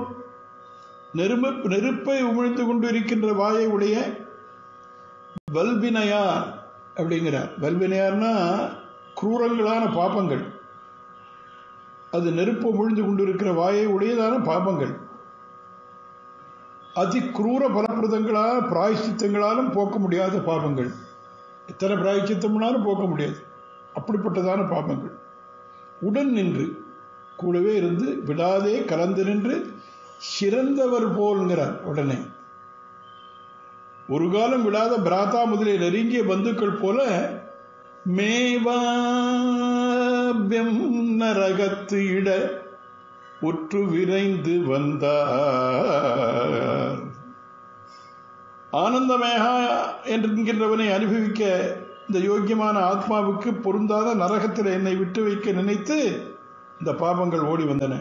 நெருப்பை உமிழ்ந்து கொண்டிருக்கின்ற வாயை உடைய வல்வினையார் அப்படிங்கிறார். வல்வினையார்னா குரூரங்களான பாபங்கள், அது நெருப்பு உமிழ்ந்து கொண்டிருக்கிற வாயை உடையதான பாபங்கள், அதி குரூர பலப்பிரதங்களால் பிராயச்சித்தங்களாலும் போக்க முடியாத பாபங்கள். எத்தனை பிராயச்சித்தம்னாலும் போக்க முடியாது, அப்படிப்பட்டதான பாபங்கள். உடன் நின்று கூடவே இருந்து விடாதே கலந்து நின்று சிறந்தவர் போல்கிறார். உடனே ஒரு காலம் விடாத பிராத்தா முதலே நெருங்கிய பந்துக்கள் போல மேவாபியம் நரகத்து இட உற்று விரைந்து வந்தார். ஆனந்தமேகா என்கின்றவனை அனுபவிக்க இந்த யோக்கியமான ஆத்மாவுக்கு பொருந்தாத நரகத்தில் என்னை விட்டு வைக்க நினைத்து இந்த பாபங்கள் ஓடி வந்தன.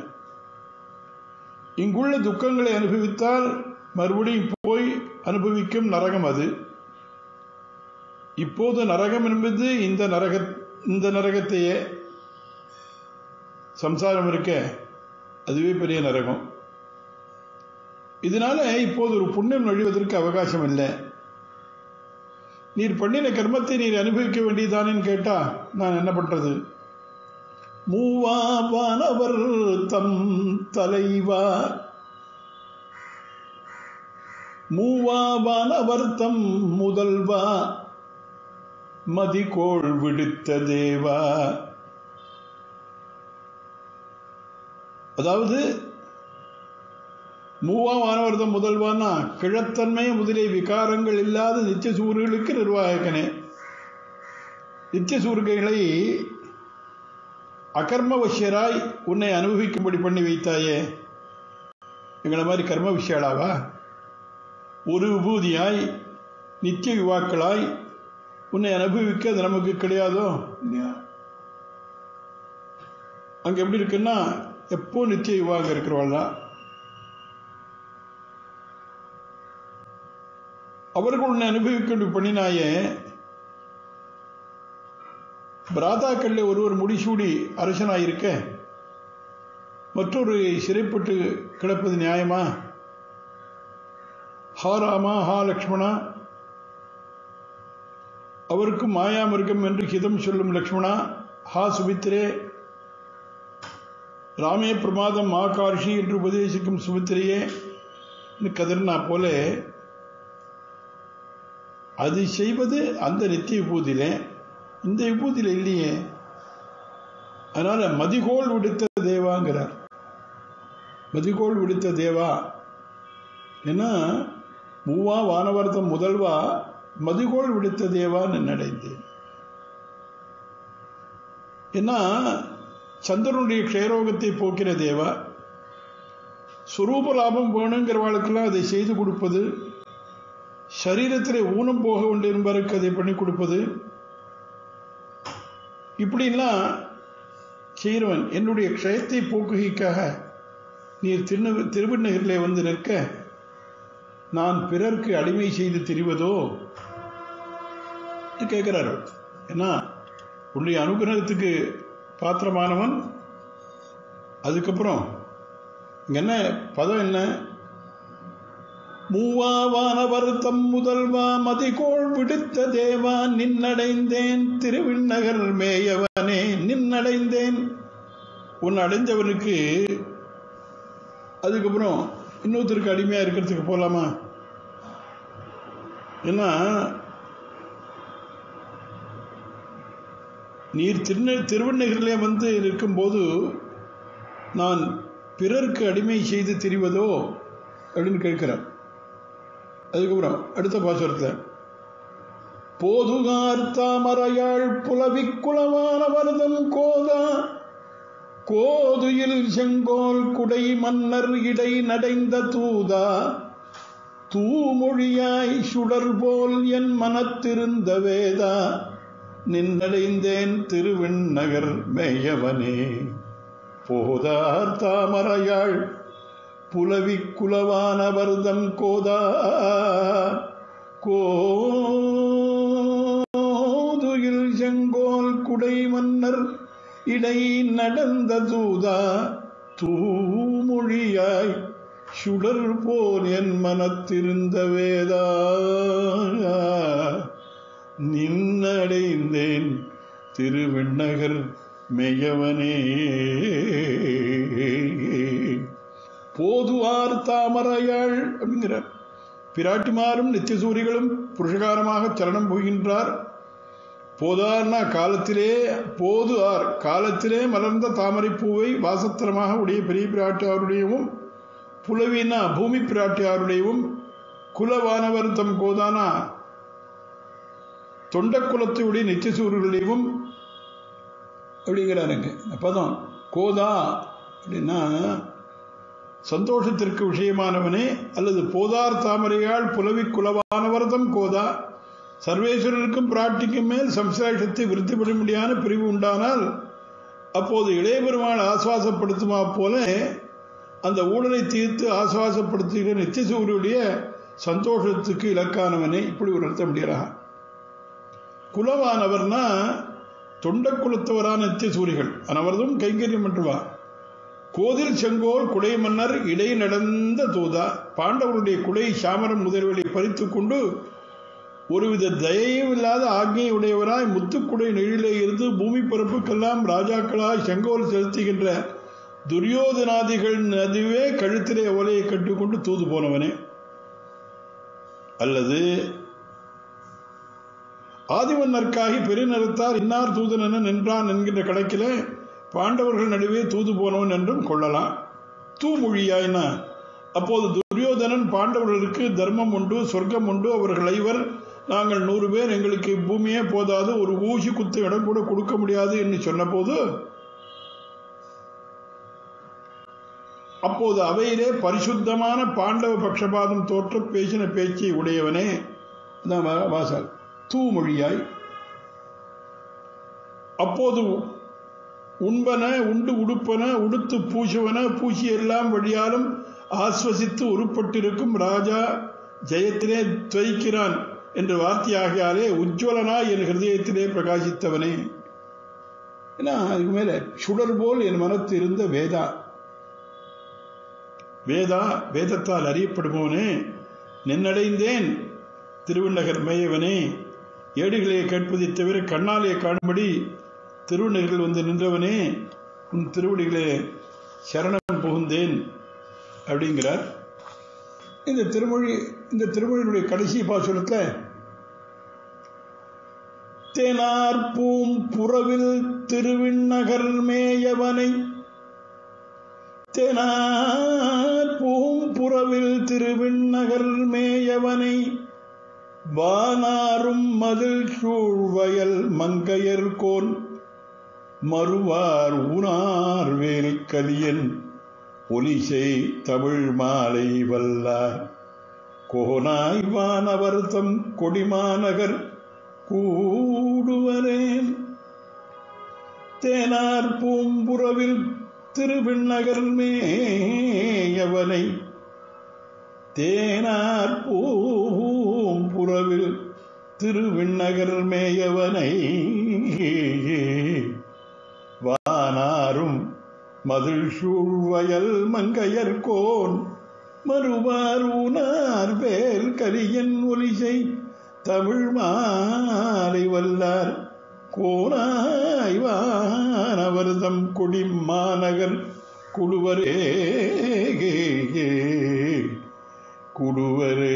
இங்குள்ள துக்கங்களை அனுபவித்தால் மறுபடியும் போய் அனுபவிக்கும் நரகம் அது. இப்போது நரகம் என்பது இந்த நரகத்தையே, சம்சாரம் இருக்க அதுவே பெரிய நரகம். இதனால இப்போது ஒரு புண்ணியம் நுழைவதற்கு அவகாசம் இல்லை. நீர் பண்ணின கர்மத்தை நீர் அனுபவிக்க வேண்டியதானேன்னு கேட்டா நான் என்ன பண்றது? மூவாவானவர் தம் தலைவா மூவாவானவர் தம் முதல்வா மதிகோள் விடுத்த தேவா. அதாவது மூவாவானவர்தம் முதல்வானா கிழத்தன்மை முதலே விகாரங்கள் இல்லாத நித்திய சூரியர்களுக்கு நிர்வாகனே. நித்திய சூரியர்களை அகர்மவசியராய் உன்னை அனுபவிக்கும்படி பண்ணி வைத்தாயே. எங்களை மாதிரி கர்ம விஷயாளாவா? ஒரு விபூதியாய் நித்திய யுவாக்களாய் உன்னை அனுபவிக்க அது நமக்கு கிடையாதோ? அங்க எப்படி இருக்குன்னா எப்போ நித்திய யுவாங்க இருக்கிறவாள் தான். அவர்கள் உன்னை அனுபவிக்க பண்ணினாயே. பிராதாக்கள்ல ஒருவர் முடிசூடி அரசனாயிருக்க மற்றொரு சிறைப்பட்டு கிடப்பது நியாயமா? ஹா ராமா, ஹா லக்ஷ்மணா, அவருக்கும் மாயா மிருகம் என்று ஹிதம் சொல்லும் லக்ஷ்மணா, ஹா சுமித்திரே, ராமே பிரமாதம் மா கார்ஷி என்று உபதேசிக்கும் சுமித்திரையே கதிர்னா போல அது செய்வது அந்த நித்திய விபூதியில, இந்த விபூதியில இல்லையே. அதனால மதிகோள் விடுத்த தேவாங்கிறார். மதிகோள் விடுத்த தேவா ஏன்னா மூவா வானவர்தம் முதல்வா மதிகோள் விடுத்த தேவான்னு நினைந்தேன். ஏன்னா சந்திரனுடைய க்ஷயரோகத்தை போக்கிற தேவா, சுரூப லாபம் வேணுங்கிறவாளுக்கெல்லாம் அதை செய்து கொடுப்பது, சரீரத்திலே ஊனம் போக வேண்டியிருப்பதற்கு அதை பண்ணி கொடுப்பது, இப்படிலாம் செய்கிறவன் என்னுடைய க்ஷயத்தை போக்குகைக்காக நீர் திருவண்ணகிரிலே வந்து நிற்க நான் பிறர்க்கு அடிமை செய்து திரிவதோ கேட்கிறார். ஏன்னா உன்னுடைய அனுகிரகத்துக்கு பாத்திரமானவன். அதுக்கப்புறம் இங்க என்ன பதம் என்ன? மூவாவானவர் தம் முதல்வா மதிகோள் விடுத்த தேவா நின்னடைந்தேன் திருவிண்ணகர் மேயவனே. நின்னடைந்தேன், உன் அடைஞ்சவனுக்கு அதுக்கப்புறம் இன்னொருத்தருக்கு அடிமையா இருக்கிறதுக்கு போலாமா? ஏன்னா நீர் திருவண்ணகிரிலே வந்து இருக்கும்போது நான் பிறர்க்கு அடிமை செய்து திரிவதோ அப்படின்னு கேட்கிறார். அதுக்கப்புறம் அடுத்த பாசுரத்தில் போதுகார் தாமரையாள் புலவிக் குலவான வருதம் கோதா கோதுயில் செங்கோல் குடை மன்னர் இடை நடைந்த தூதா தூமொழியாய் சுடர் போல் என் மனத்திருந்த வேதா நின்னடைந்தேன் திருவிண்ணகர் மேயவனே. போதார் தாமரையாள் புலவிக் குலவான வருதம் கோதா கோதுயில் செங்கோல் குடை மன்னர் இடை நடந்த தூதா தூமொழியாய் சுடர் போல் என் மனத்திருந்த வேதா நின்னடைந்தேன் திருவிண்ணகர் மேயவனே. போதுவார் தாமரையாள் அப்படிங்கிறார். பிராட்டிமாரும் நித்தியசூரிகளும் புருஷகாரமாக சரணம் போகின்றார். போதார்னா காலத்திலே, போது ஆர் காலத்திலே மலர்ந்த தாமரை பூவை வாசத்திரமாக உடைய பெரிய பிராட்டியாருடையவும், புலவினா பூமி பிராட்டியாருடையவும், குலவானவர் தம் கோதானா தொண்டக்குலத்தையுடைய நித்தியசூரியர்களையும் அப்படிங்கிறாருங்க. பதம் கோதா அப்படின்னா சந்தோஷத்திற்கு விஷயமானவனே, அல்லது போதார் தாமரையால் புலவி குலவானவர்தம் கோதா. சர்வேஸ்வரருக்கும் பிராட்டிக்கும் மேல் சம்சேஷத்தை விருத்திப்படும்படியான பிரிவு உண்டானால் அப்போது இளைய பெருமாள் ஆசுவாசப்படுத்துமா போல அந்த ஊழலை தீர்த்து ஆசுவாசப்படுத்துகிற நித்தியசூரியனுடைய சந்தோஷத்துக்கு இலக்கானவனே. இப்படி ஒரு அர்த்தம் முடிகிறார். குலவானவர்னா தொண்ட குலத்தவரான நித்தியசூரிகள் அனவரதும் கைங்கரியம் பண்ணுவா. கோதில் செங்கோல் குடை மன்னர் இடை நடந்த தூதா. பாண்டவருடைய குடை சாமரம் முதல்வரை பறித்துக் கொண்டு ஒருவித தயவில்லாத ஆக்ஞை உடையவராய் முத்துக்குடை நெழிலே இருந்து பூமி பரப்புக்கெல்லாம் ராஜாக்களாய் செங்கோல் செலுத்துகின்ற துரியோதனாதிகள் அதுவே கழுத்திலே ஓலையை கட்டுக்கொண்டு தூது போனவனே. அல்லது ஆதிமன்னர்க்காகி பெருநிறத்தார் இன்னார் தூதனென நின்றான் என்கின்ற கணக்கிலே பாண்டவர்கள் நடுவே தூது போனவன் என்றும் கொள்ளலாம். தூமொழியாயினா அப்போது துரியோதனன் பாண்டவர்களுக்கு தர்மம் உண்டு, சொர்க்கம் உண்டு, அவர்கள் ஐவர் நாங்கள் 100 பேர், எங்களுக்கு பூமியே போதாது, ஒரு ஊசி குத்து இடம் கூட கொடுக்க முடியாது என்று சொன்ன போது அப்போது அவையிலே பரிசுத்தமான பாண்டவ பட்சபாதம் தோற்ற பேசின பேச்சை உடையவனே வாசல் தூமொழியாய். அப்போது உண்பன உண்டு உடுப்பன உடுத்து பூசுவன பூசி எல்லாம் வழியாலும் ஆஸ்வசித்து உருப்பட்டிருக்கும் ராஜா ஜெயத்திலே துவைக்கிறான் என்ற வார்த்தையாகியாலே உஜ்வலனாய் என் ஹிருதயத்திலே பிரகாசித்தவனே. ஏன்னா அதுக்கு மேல சுடர் போல் என் மனத்து இருந்த வேதா. வேதா வேதத்தால் அறியப்படுபவனே. நின்னடைந்தேன் திருவிண்ணகர் மேயவனே. ஏடுகளை கேட்பதை தவிர கண்ணாலே காணும்படி திருவிண்ணகரில் வந்து நின்றவனே, உன் திருவடிகளே சரணம் புகுந்தேன் அப்படிங்கிறார். இந்த திருமொழியினுடைய கடைசி பாசுரத்தில் தேனார் பூம் புறவில் திருவிண்ணகர் மேயவனை, தேனார் பூம் புறவில் திருவிண்ணகர் மேயவனை, வானாரும் மதில் சூழ்வயல் மங்கையர்கோன் மறுவார் ஊனார் வேல் கலியன் ஒலிசை தமிழ் மாலை வல்லார் கோனாய் வானவர்தம் கொடிமாநகர் கூடுவரேன். தேனார் பூம்புறவில் திருவிண்ணகர் மேயவனை தேனார் பூம்புறவில் திருவிண்ணகர் மேயவனை வானாரும் மதில் சூழ்வயல் மங்கையர்கோன் மறுவாரூனார் வேல் கரியன் ஒலிசை தமிழ் மாலை வல்லார் கோனாய்வானவர்தம் கொடி மாநகர் குடுவரே குடுவரே.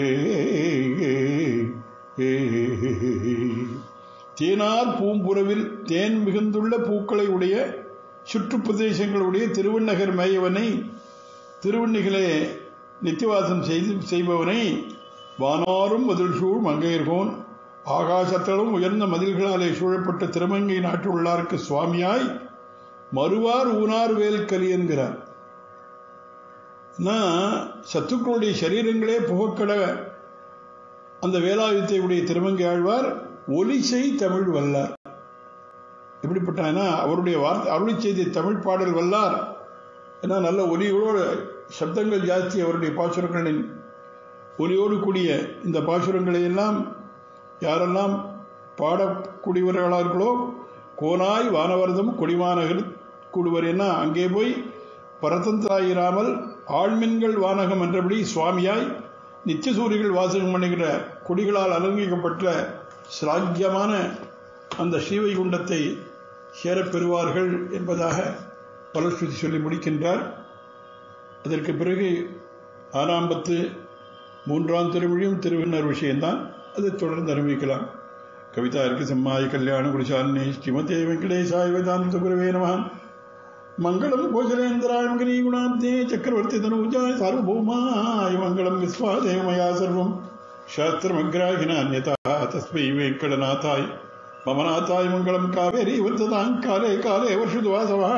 தேனார் பூம்புறவில் தேன் மிகுந்துள்ள பூக்களை உடைய சுற்றுப்பிரதேசங்களுடைய திருவிண்ணகர் மேயவனை திருவண்ணிகளே நித்தியவாசம் செய்பவனை வானாரும் மதில் சூழ் மங்கையர்கோன் ஆகாசத்தளம் உயர்ந்த மதில்களாலே சூழப்பட்ட திருமங்கை நாட்டு உள்ளாருக்கு சுவாமியாய் மறுவார் ஊனார் வேல் கலி என்கிறார். சத்துக்களுடைய சரீரங்களே புகக்கட அந்த வேலாயுதத்தை உடைய திருமங்கை ஆழ்வார் ஒலிசை தமிழ் வல்லார். எப்படிப்பட்ட அவருடைய அருளி செய்தி தமிழ் பாடல் வல்லார். ஏன்னா நல்ல ஒலியோடு சப்தங்கள் ஜாஸ்தி அவருடைய பாசுரங்களின் ஒலியோடு கூடிய இந்த பாசுரங்களை எல்லாம் யாரெல்லாம் பாடக்கூடியவர்களார்களோ கோனாய் வானவர்தம் கொடிவானகர் கூடுவர் என்ன அங்கே போய் பரதந்திராயிராமல் ஆழ்மின்கள் வானகம் என்றபடி சுவாமியாய் நித்தியசூரிகள் வாசகம் பண்ணுகிற கொடிகளால் அலங்கரிக்கப்பட்ட சிலாக்கியமான அந்த ஸ்ரீவைகுண்டத்தை சேரப்பெறுவார்கள் என்பதாக பலஸ்ருதி சொல்லி முடிக்கின்றார். அதற்கு பிறகு 6 திருமொழியும் திருவிண்ணர் விஷயம்தான். அதை தொடர்ந்து அனுபவிக்கலாம். கவிதா இருக்கு செம்மாய கல்யாண குருசாலினி ஸ்ரீமதே வெங்கடேசாய வேதாந்த குருவே நமः. மங்களம் கோசலேந்திராய மகனீ குணாப்தே சக்கரவர்த்தி தனூஜாய சார்வபௌமாய மங்களம் விஸ்வாதேவமயா சர்வம் சாஸ்திரமக்ராஹினான்யதா தஸ்மை வெங்கடநாதாய மமநாதாய மங்களம் காவேரி வர்த்ததாம் காலே காலே வருஷதுவாசவः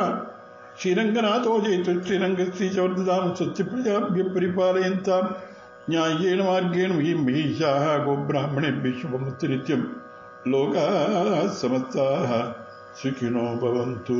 ஸ்ரீரங்கநாதோ ஜெயத்து ஸ்ரீரங்கஸ்ரீசவர்ததாம் சச்சி பிரஜாभ्य परिपालयन्ताम् न्याय्येन मार्गेण महीषाः गोब्राह्मणेभ्यः शुभमस्तु नित्यं लोकाः समस्ताः सुखिनो भवन्तु.